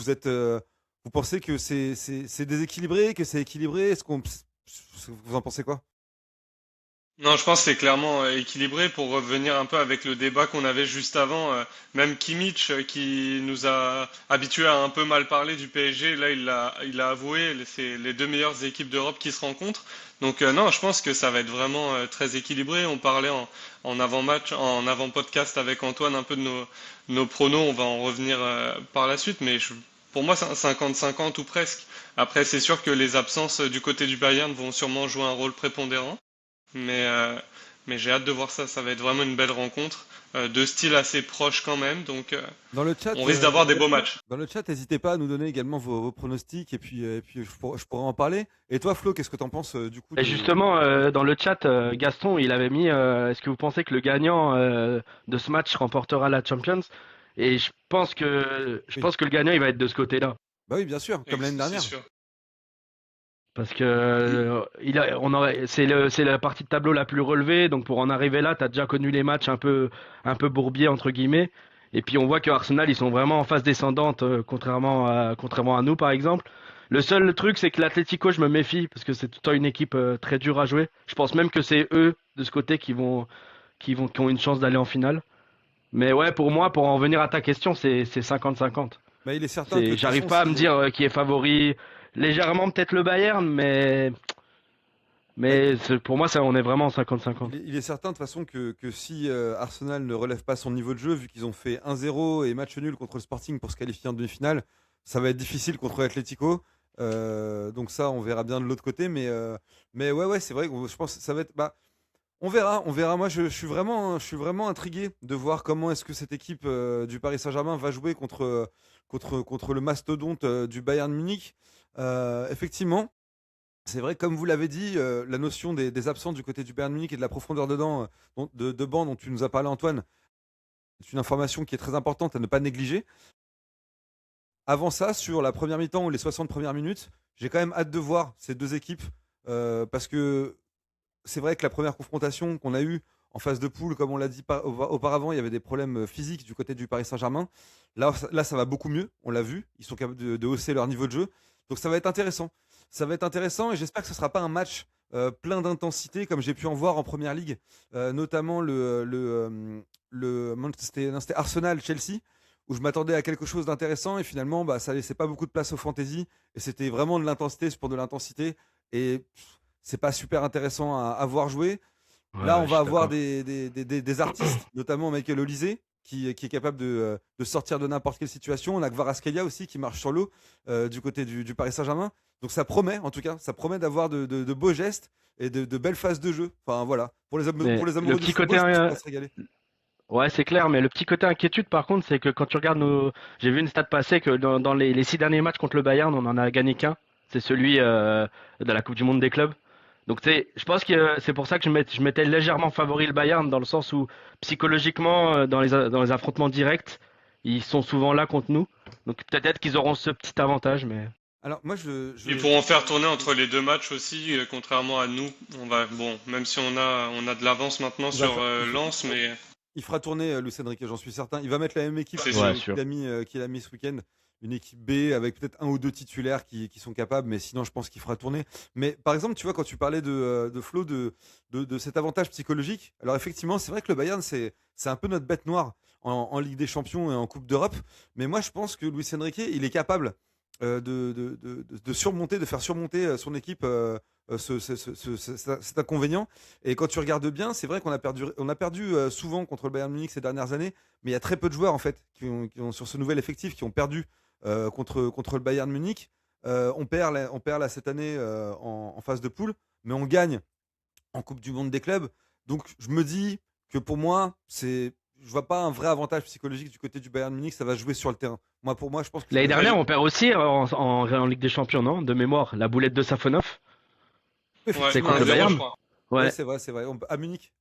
pensez que c'est déséquilibré, que c'est équilibré? Vous en pensez quoi? Non, je pense que c'est clairement équilibré pour revenir un peu avec le débat qu'on avait juste avant. Même Kimmich, qui nous a habitués à un peu mal parler du PSG, là il a avoué, c'est les deux meilleures équipes d'Europe qui se rencontrent. Donc non, je pense que ça va être vraiment très équilibré. On parlait en avant-match, en avant-podcast avec Antoine un peu de nos pronos. On va en revenir par la suite, mais pour moi c'est un 50-50 ou presque. Après, c'est sûr que les absences du côté du Bayern vont sûrement jouer un rôle prépondérant. Mais, euh, mais j'ai hâte de voir ça. Ça va être vraiment une belle rencontre. De style assez proche quand même. Donc Dans le chat, on risque d'avoir des beaux matchs. n'hésitez pas à nous donner également vos pronostics et puis je pourrais en parler. Et toi, Flo, qu'est-ce que t'en penses du coup Et justement, dans le chat, Gaston, il avait mis est-ce que vous pensez que le gagnant de ce match remportera la Champions? Et je Oui. pense que le gagnant, il va être de ce côté-là. Bah oui, bien sûr, comme l'année C'est dernière. sûr. Parce que Et- c'est la partie de tableau la plus relevée, donc pour en arriver là, t'as déjà connu les matchs un peu bourbiers entre guillemets. Et puis on voit que Arsenal, ils sont vraiment en phase descendante, contrairement à nous par exemple. Le seul truc, c'est que l'Atlético, je me méfie parce que c'est tout le temps une équipe très dure à jouer. Je pense même que c'est eux de ce côté qui ont une chance d'aller en finale. Mais ouais, pour moi, pour en revenir à ta question, c'est 50-50. Bah, il est certain que de toute J'arrive façon, pas à me dire qui est favori. Légèrement peut-être le Bayern, bah, pour moi, ça, on est vraiment il 50-50. est, il est certain de toute façon que si Arsenal ne relève pas son niveau de jeu, vu qu'ils ont fait 1-0 et match nul contre le Sporting pour se qualifier en demi-finale, ça va être difficile contre l'Atlético. Donc ça, on verra bien de l'autre côté. Mais ouais, c'est vrai que je pense que ça va être. Bah, on verra. Moi, je suis vraiment intrigué de voir comment est-ce que cette équipe du Paris Saint-Germain va jouer contre le mastodonte du Bayern Munich. Effectivement, c'est vrai, comme vous l'avez dit, la notion des absents du côté du Bayern Munich et de la profondeur dedans, de banc dont tu nous as parlé, Antoine, c'est une information qui est très importante à ne pas négliger. Avant ça, sur la première mi-temps ou les 60 premières minutes, j'ai quand même hâte de voir ces deux équipes parce que c'est vrai que la première confrontation qu'on a eue en phase de poule, comme on l'a dit auparavant, il y avait des problèmes physiques du côté du Paris Saint-Germain. Là, ça va beaucoup mieux, on l'a vu. Ils sont capables de hausser leur niveau de jeu. Donc ça va être intéressant. Ça va être intéressant et j'espère que ce ne sera pas un match plein d'intensité comme j'ai pu en voir en première ligue, notamment c'était Arsenal-Chelsea, où je m'attendais à quelque chose d'intéressant et finalement bah, ça laissait pas beaucoup de place au fantasy et c'était vraiment de l'intensité pour de l'intensité et c'est pas super intéressant à voir jouer. Ouais, Là, ouais, on je va suis avoir d'accord. des artistes, notamment Michael Olise, qui est capable de sortir de n'importe quelle situation. On a Kvaratskhelia aussi qui marche sur l'eau du côté du Paris Saint-Germain. Donc ça promet, en tout cas, ça promet d'avoir de beaux gestes et de belles phases de jeu. Enfin voilà, pour Mais les le amoureux de petit côté, football, je pense qu'on va se régaler. ouais, c'est clair, mais le petit côté inquiétude, par contre, c'est que quand tu regardes j'ai vu une stat passer que dans les 6 derniers matchs contre le Bayern, on en a gagné qu'un. C'est celui de la Coupe du Monde des clubs. Donc, je pense que c'est pour ça que je mettais légèrement favori le Bayern, dans le sens où, psychologiquement, dans les affrontements directs, ils sont souvent là contre nous. Donc, peut-être qu'ils auront ce petit avantage, mais. Alors moi, Ils pourront faire tourner entre les deux matchs aussi, contrairement à nous. On va, bon, même si on a de l'avance maintenant il va, sur fa- il, fa- Lens, mais il fera tourner Luis Enrique, j'en suis certain. Il va mettre la même équipe c'est Ouais, sûr. qu'il sûr. a mis ce week-end. Une équipe B avec peut-être un ou deux titulaires qui sont capables, mais sinon je pense qu'il fera tourner. Mais par exemple, tu vois, quand tu parlais de Flo, de cet avantage psychologique, alors effectivement, c'est vrai que le Bayern, c'est un peu notre bête noire en Ligue des Champions et en Coupe d'Europe. Mais moi, je pense que Luis Enrique, il est capable de surmonter, de faire surmonter son équipe cet inconvénient. Et quand tu regardes bien, c'est vrai qu'on a perdu souvent contre le Bayern Munich ces dernières années, mais il y a très peu de joueurs en fait qui ont sur ce nouvel effectif qui ont perdu contre le Bayern Munich. On perd là cette année en phase de poule, mais on gagne en Coupe du Monde des clubs. Donc je me dis que pour moi, je vois pas un vrai avantage psychologique du côté du Bayern Munich. Ça va jouer sur le terrain. Pour moi, je pense que ça L'année va jouer. dernière, on perd aussi en Ligue des Champions, non? De mémoire, la boulette de Safonov, Ouais, c'est Effectivement, contre le 1-0, je Bayern? crois. ouais, Ouais, c'est vrai, c'est vrai. À Munich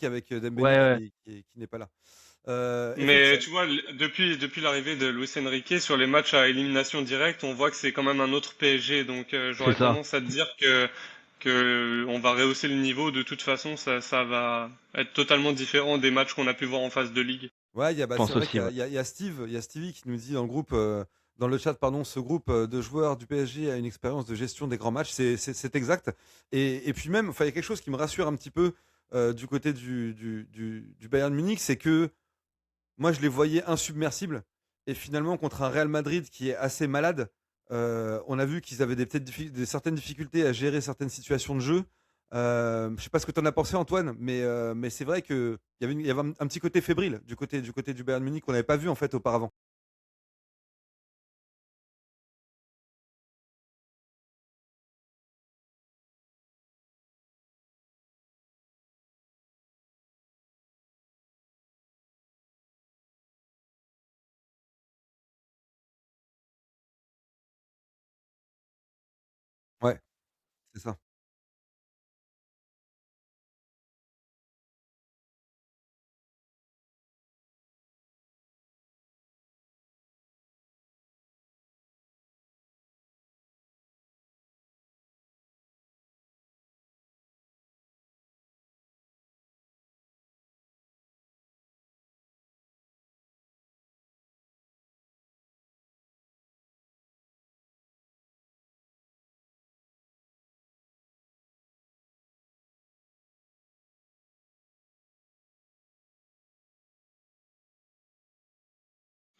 avec ouais, Dembélé ouais, qui n'est pas là. Mais Effectivement. tu vois, depuis l'arrivée de Luis Enrique sur les matchs à élimination directe, on voit que c'est quand même un autre PSG. Donc c'est j'aurais ça. tendance à te dire que on va rehausser le niveau. De toute façon, ça va être totalement différent des matchs qu'on a pu voir en phase de ligue. Ouais, Je c'est pense vrai aussi, qu'il y a, ouais. il y a- il y a Steve, il y a Stevie qui nous dit dans le groupe, dans le chat, pardon, ce groupe de joueurs du PSG a une expérience de gestion des grands matchs. C'est exact. Et puis même, enfin, il y a quelque chose qui me rassure un petit peu du côté du Bayern Munich, c'est que moi, je les voyais insubmersibles. Et finalement, contre un Real Madrid qui est assez malade, on a vu qu'ils avaient certaines difficultés à gérer certaines situations de jeu. Je sais pas ce que tu en as pensé, Antoine, mais c'est vrai qu'il y avait un petit côté fébrile du côté du Bayern Munich qu'on n'avait pas vu en fait auparavant. Ouais, c'est ça.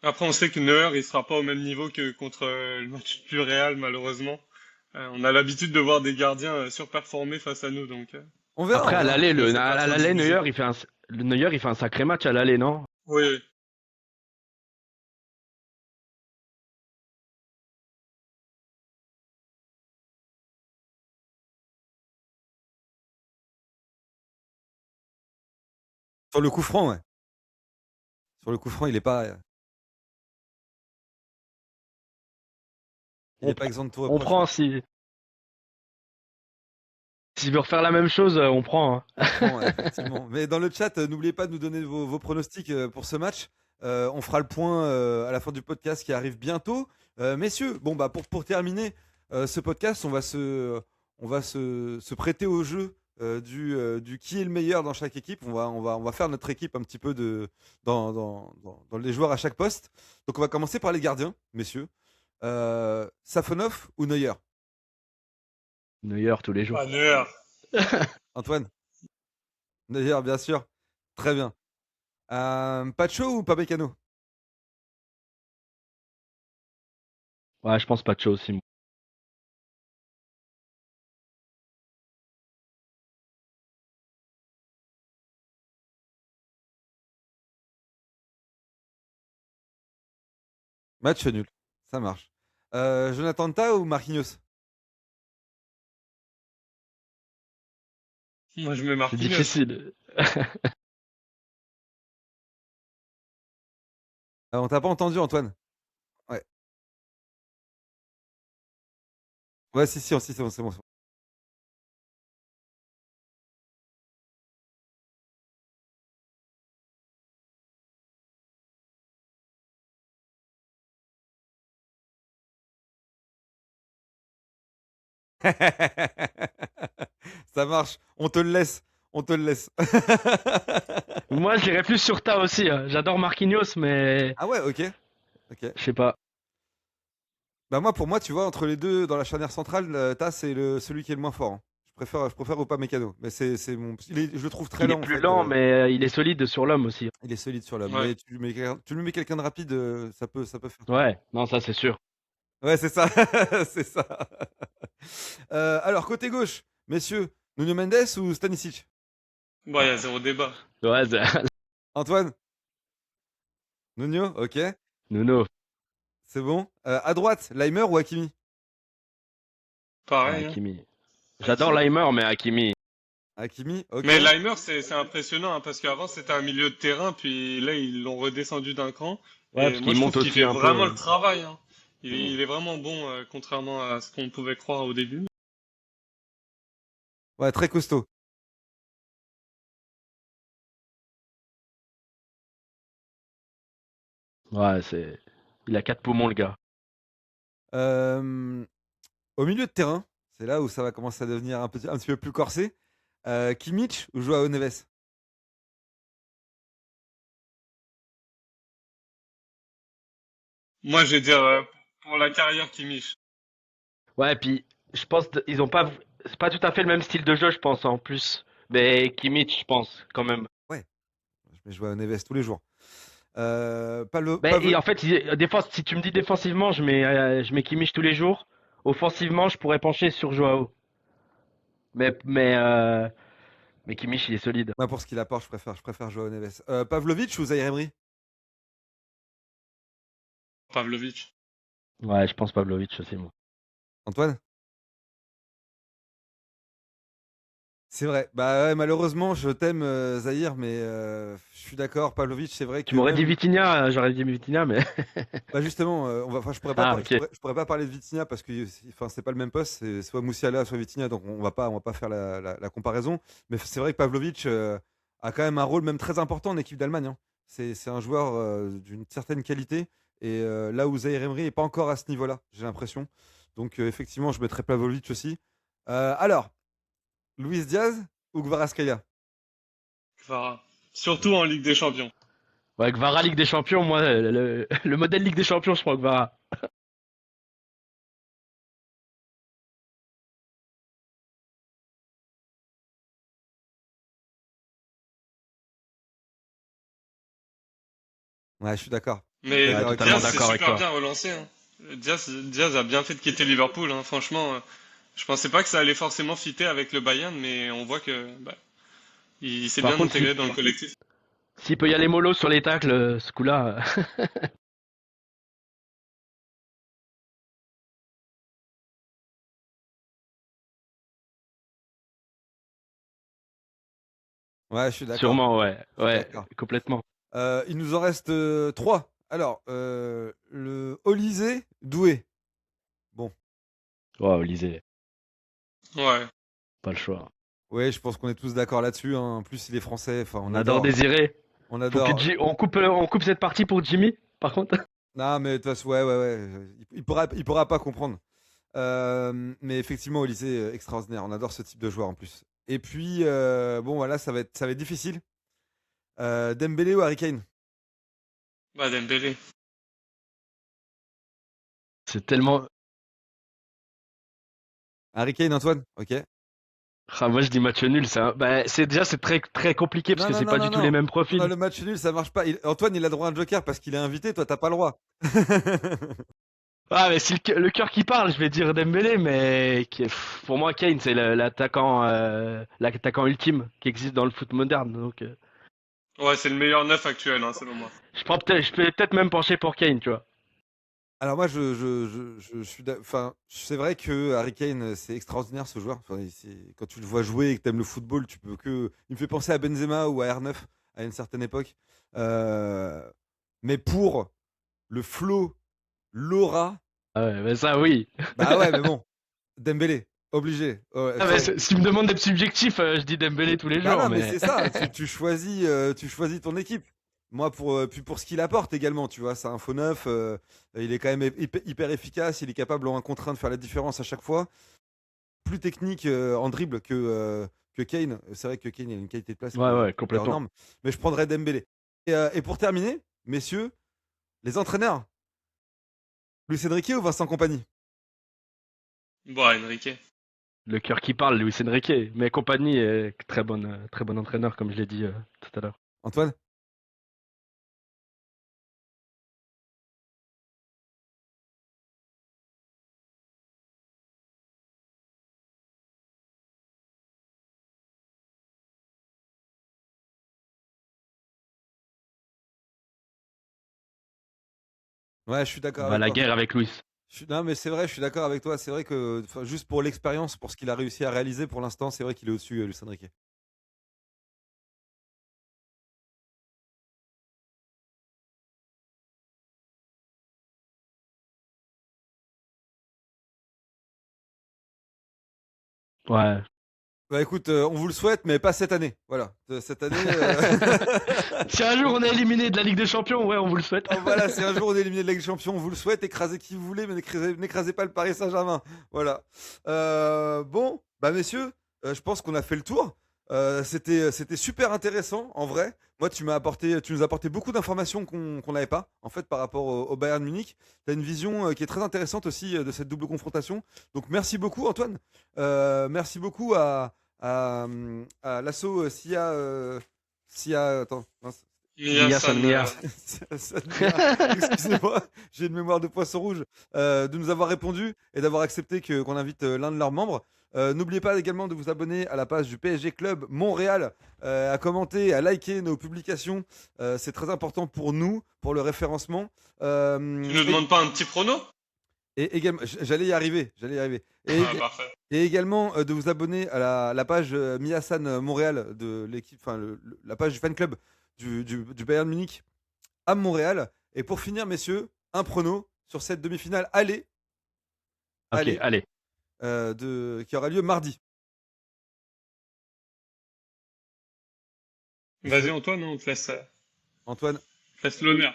Après, on sait que Neuer, il sera pas au même niveau que contre le match du Real, malheureusement. On a l'habitude de voir des gardiens surperformer face à nous, donc On verra, Après, on à verra. l'aller, je me fais pas à trop l'aller, d'illusions. Neuer, il fait un sacré match à l'aller, non? Oui, Sur le coup franc, ouais. Sur le coup franc, il On est pas prend, exempt de tout on reproche, ouais. prend s'il veut refaire la même chose, on prend, hein. On prend, ouais, effectivement. Mais dans le chat, n'oubliez pas de nous donner vos pronostics pour ce match. On fera le point à la fin du podcast qui arrive bientôt. Messieurs, bon bah pour terminer ce podcast, on va se prêter au jeu du qui est le meilleur dans chaque équipe. On va faire notre équipe un petit peu dans les joueurs à chaque poste. Donc on va commencer par les gardiens, messieurs. Safonov ou Neuer? Neuer tous les jours. pas Neuer. Antoine? Neuer, bien sûr. Très bien. Pacho ou Pamecano? Ouais, je pense pas de chose aussi. Match nul. Ça marche. Jonathan Ta ou Marquinhos? Moi, je mets C'est Marquinhos. difficile. On t'a pas entendu, Antoine. Ouais. Ouais, si, c'est bon, c'est bon. C'est bon. Ça marche. On te le laisse. On te le laisse. Moi, j'irais plus sur Ta aussi, hein. J'adore Marquinhos, mais Ah ouais, ok. Ok. je sais pas. Bah moi, pour moi, tu vois, entre les deux, dans la charnière centrale, Ta, c'est celui qui est le moins fort, hein. Je préfère Upamecano. Mais je le trouve très Il est lent, en plus fait. lent, mais il est solide sur l'homme aussi. Il est solide sur l'homme. Ouais. Mais tu lui mets quelqu'un de rapide, ça peut faire. Ouais, non, ça c'est sûr. Ouais, c'est ça. C'est ça. Alors, côté gauche, messieurs, Nuno Mendes ou Stanisic? Bon, il y a zéro débat. Ouais, Antoine? Nuno? Ok. Nuno. C'est bon. À droite, Leimer ou Hakimi? Ah, Pareil, hein. Hakimi. J'adore Hakimi. Leimer, mais Hakimi. Hakimi, ok. Mais Leimer, c'est impressionnant hein, parce qu'avant c'était un milieu de terrain, puis là ils l'ont redescendu d'un cran. Ouais, Et parce moi qu'il je trouve monte qu'il aussi fait un vraiment peu. le travail. Hein. Mm. Il est vraiment bon, contrairement à ce qu'on pouvait croire au début. Ouais, très costaud. Ouais, il a 4 poumons, le gars. Euh, Au milieu de terrain, c'est là où ça va commencer à devenir un petit peu plus corsé. Kimmich ou Joao Neves? Moi je vais dire pour la carrière Kimmich. Ouais, puis je pense ils ont pas, c'est pas tout à fait le même style de jeu, je pense en plus. Mais Kimmich, je pense quand même. Ouais, je mets Joao Neves tous les jours. Ben, et en fait, si tu me dis défensivement, je mets Kimmich tous les jours. Offensivement, je pourrais pencher sur Joao. Mais, mais, euh, mais Kimmich, il est solide. Moi, pour ce qu'il apporte, je préfère Joao Neves. Pavlovic ou Zaïre Emery? Pavlovic. Ouais, je pense Pavlovic aussi, moi. Antoine? C'est vrai. Bah ouais, malheureusement, je t'aime, Zahir, mais je suis d'accord. Pavlovic, c'est vrai Tu que m'aurais dit même. Vitinha, j'aurais dit Vitinha, mais. Bah justement, enfin, Ah, ok. je pourrais pas parler de Vitinha parce que, enfin, c'est pas le même poste. C'est soit Moussiala, soit Vitinha, donc on va pas faire la comparaison. Mais c'est vrai que Pavlovic a quand même un rôle même très important en équipe d'Allemagne, hein. C'est un joueur d'une certaine qualité et là où Zaïre Emery est pas encore à ce niveau-là, j'ai l'impression. Donc effectivement, je mettrais Pavlovic aussi. Alors, Luis Diaz ou Kvaratskhelia? Kvara. Surtout en Ligue des Champions. Ouais, Gvara Ligue des Champions, moi, le modèle Ligue des Champions, je prends Gvara. Ouais, je suis d'accord. Je suis Mais Ouais, d'accord avec toi. totalement Diaz s'est d'accord avec super toi. bien relancé. Hein. Diaz a bien fait de quitter Liverpool. Hein. Franchement, je pensais pas que ça allait forcément fitter avec le Bayern, mais on voit que il s'est Par bien contre, intégré dans le collectif. s'il peut y aller mollo sur les tacles, ce coup-là. Ouais, je suis d'accord. Sûrement, ouais. Je suis Ouais, d'accord. complètement. Il nous en reste trois. Alors, le Olysée Doué. Bon, Ouais, Olysée, Ouais. pas le choix. ouais, je pense qu'on est tous d'accord là-dessus, hein. En plus, il est français. Enfin, on On adore adore. Désiré. On Faut que adore. on coupe cette partie pour Jimmy, par contre. Non, mais de toute façon, ouais, ouais, ouais. Il pourra pas comprendre. Mais effectivement, Olysée, extraordinaire. On adore ce type de joueur en plus. Et puis, bon, voilà, ça va être difficile. Dembélé ou Harry Kane? Bah Dembélé. C'est tellement. Harry Kane, Antoine? Ok. Ah, moi, je dis match nul. C'est très, très compliqué parce Non, que non, c'est non, pas non, du tout les non. mêmes Non, profils. le match nul, ça marche pas. Antoine, il a droit à un joker parce qu'il est invité. Toi, t'as pas le droit. Ah, mais si le cœur qui parle, je vais dire Dembélé, mais pour moi, Kane, c'est l'attaquant ultime qui existe dans le foot moderne. Donc, Ouais, c'est le meilleur neuf actuel, hein, selon moi. je peux peut-être même pencher pour Kane, tu vois. Alors moi, je suis, enfin, c'est vrai que Harry Kane, c'est extraordinaire ce joueur. Enfin, quand tu le vois jouer et que t'aimes le football, tu peux que. Il me fait penser à Benzema ou à R9 à une certaine époque. Euh, Mais pour le flow, l'aura, Ah ouais, mais ça, oui. bah ouais, mais bon, Dembélé, obligé. Ouais, Ah, mais si tu me demandes d'être subjectif, je dis Dembélé tous les bah jours, non, mais mais. c'est ça. Tu choisis ton équipe. Moi, puis pour ce qu'il apporte également, tu vois, c'est un faux neuf. Il est quand même hyper efficace. Il est capable en un contre un de faire la différence à chaque fois. Plus technique en dribble que Kane. C'est vrai que Kane a une qualité de place Ouais, ouais, qui est hors complètement. norme. Mais je prendrais Dembélé. Et pour terminer, messieurs, les entraîneurs. Luis Enrique ou Vincent Compagnie? Bon, Enrique. Le cœur qui parle, Luis Enrique. Mais compagnie est très bon entraîneur, comme je l'ai dit tout à l'heure. Antoine? Ouais, je suis d'accord Va à avec la toi. guerre avec Luis. Non, mais c'est vrai, je suis d'accord avec toi. C'est vrai que, enfin, juste pour l'expérience, pour ce qu'il a réussi à réaliser pour l'instant, c'est vrai qu'il est au-dessus, Luis Enrique. Ouais. Bah écoute, on vous le souhaite, mais pas cette année. Voilà, cette année. Si un jour on est éliminé de la Ligue des Champions, ouais, on vous le souhaite. Voilà, si un jour on est éliminé de la Ligue des Champions, on vous le souhaite. Écrasez qui vous voulez, mais n'écrasez pas le Paris Saint-Germain. Voilà. Bon, bah messieurs, je pense qu'on a fait le tour. C'était super intéressant, en vrai. Moi, tu nous as apporté beaucoup d'informations qu'on n'avait pas, en fait, par rapport au Bayern Munich. Tu as une vision qui est très intéressante aussi de cette double confrontation. Donc, merci beaucoup, Antoine. Merci beaucoup à l'asso attends, mince. Miyasan, Mia. Excusez-moi, j'ai une mémoire de poisson rouge. De nous avoir répondu et d'avoir accepté qu'on invite l'un de leurs membres. N'oubliez pas également de vous abonner à la page du PSG Club Montréal, à commenter, à liker nos publications. C'est très important pour nous, pour le référencement. Tu nous demandes pas un petit prono? Et également, j'allais y arriver. Parfait. Et également de vous abonner à la page Miyasan Montréal de l'équipe, enfin la page du fan club du Bayern Munich à Montréal. Et pour finir, messieurs, un prono sur cette demi-finale Ok, allez. qui aura lieu mardi. Vas-y Antoine, on te Antoine, laisse l'honneur.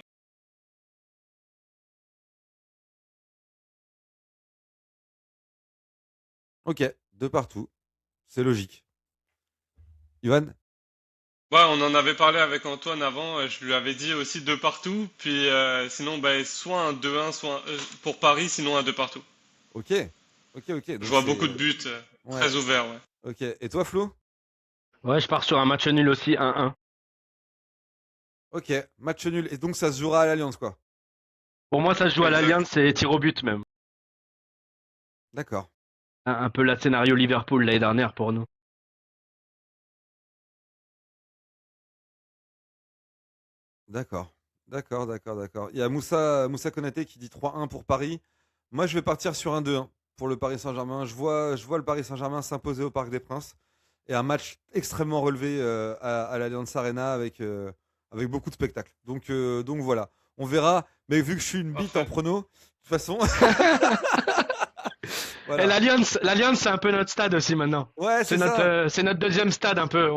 ok, de partout. C'est logique. Ivan, Ouais, on en avait parlé avec Antoine avant, je lui avais dit aussi deux partout, puis sinon bah, soit un 2-1, soit pour Paris, sinon un deux partout. ok. Donc Je vois c'est- beaucoup de buts, Ouais, très ouverts, ouais. ok. Et toi, Flo? Ouais, je pars sur un match nul aussi, 1-1. Ok, match nul. Et donc ça se jouera à l'Alliance, quoi. Pour moi, ça se joue à Exact. l'Alliance et tir au but même. D'accord. Un peu la scénario Liverpool l'année dernière pour nous. D'accord. Il y a Moussa Konaté qui dit 3-1 pour Paris. Moi, je vais partir sur un 2-1 pour le Paris Saint-Germain. Je vois le Paris Saint-Germain s'imposer au Parc des Princes. Et un match extrêmement relevé à l'Allianz Arena avec beaucoup de spectacles. Donc voilà. On verra. Mais vu que je suis une bite en Parfait. prono, de toute façon. Et Voilà. l'Alliance, c'est un peu notre stade aussi maintenant. Ouais, c'est ça. C'est notre deuxième stade un peu.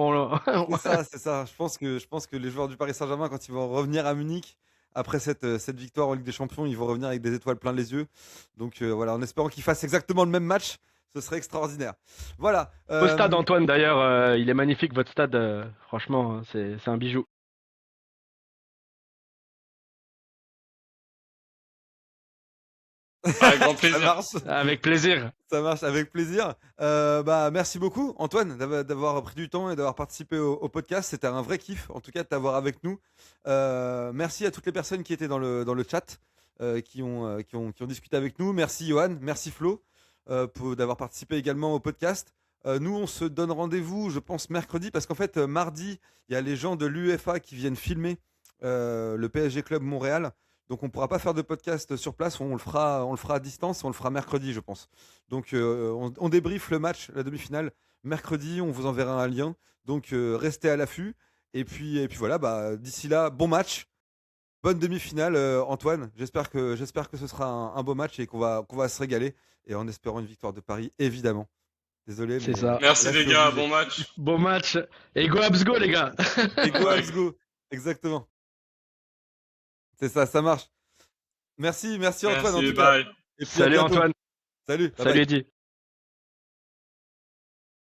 C'est ça. Je pense que les joueurs du Paris Saint-Germain, quand ils vont revenir à Munich, après cette victoire en Ligue des Champions, ils vont revenir avec des étoiles plein les yeux. Donc voilà, en espérant qu'ils fassent exactement le même match, ce serait extraordinaire. Voilà. Beau stade Antoine d'ailleurs, il est magnifique votre stade. Franchement, c'est un bijou. Avec grand Ça plaisir. marche. Avec plaisir. Ça marche avec plaisir. Merci beaucoup, Antoine, d'avoir pris du temps et d'avoir participé au podcast. C'était un vrai kiff, en tout cas, de t'avoir avec nous. Merci à toutes les personnes qui étaient dans le chat, qui ont discuté avec nous. Merci, Johan. Merci, Flo, d'avoir participé également au podcast. Nous, on se donne rendez-vous, je pense, mercredi, parce qu'en fait, mardi, il y a les gens de l'UEFA qui viennent filmer le PSG Club Montréal. Donc on ne pourra pas faire de podcast sur place, on le fera à distance, on le fera mercredi, je pense. Donc on débriefe le match, la demi-finale, mercredi, on vous enverra un lien. Donc restez à l'affût. Et puis voilà, d'ici là, bon match, bonne demi-finale, Antoine. J'espère que ce sera un beau match et qu'on va se régaler. Et en espérant une victoire de Paris, évidemment. Désolé, C'est mais ça. Merci là, je les suis gars, obligé. bon match. Beau match. Et go Habs go les gars. Et go, Ouais. let's go. Exactement. C'est ça, ça marche. Merci Antoine en Merci, tout cas. bye. Et puis à Salut bientôt. Antoine. Salut, bye Salut bye. Eddy.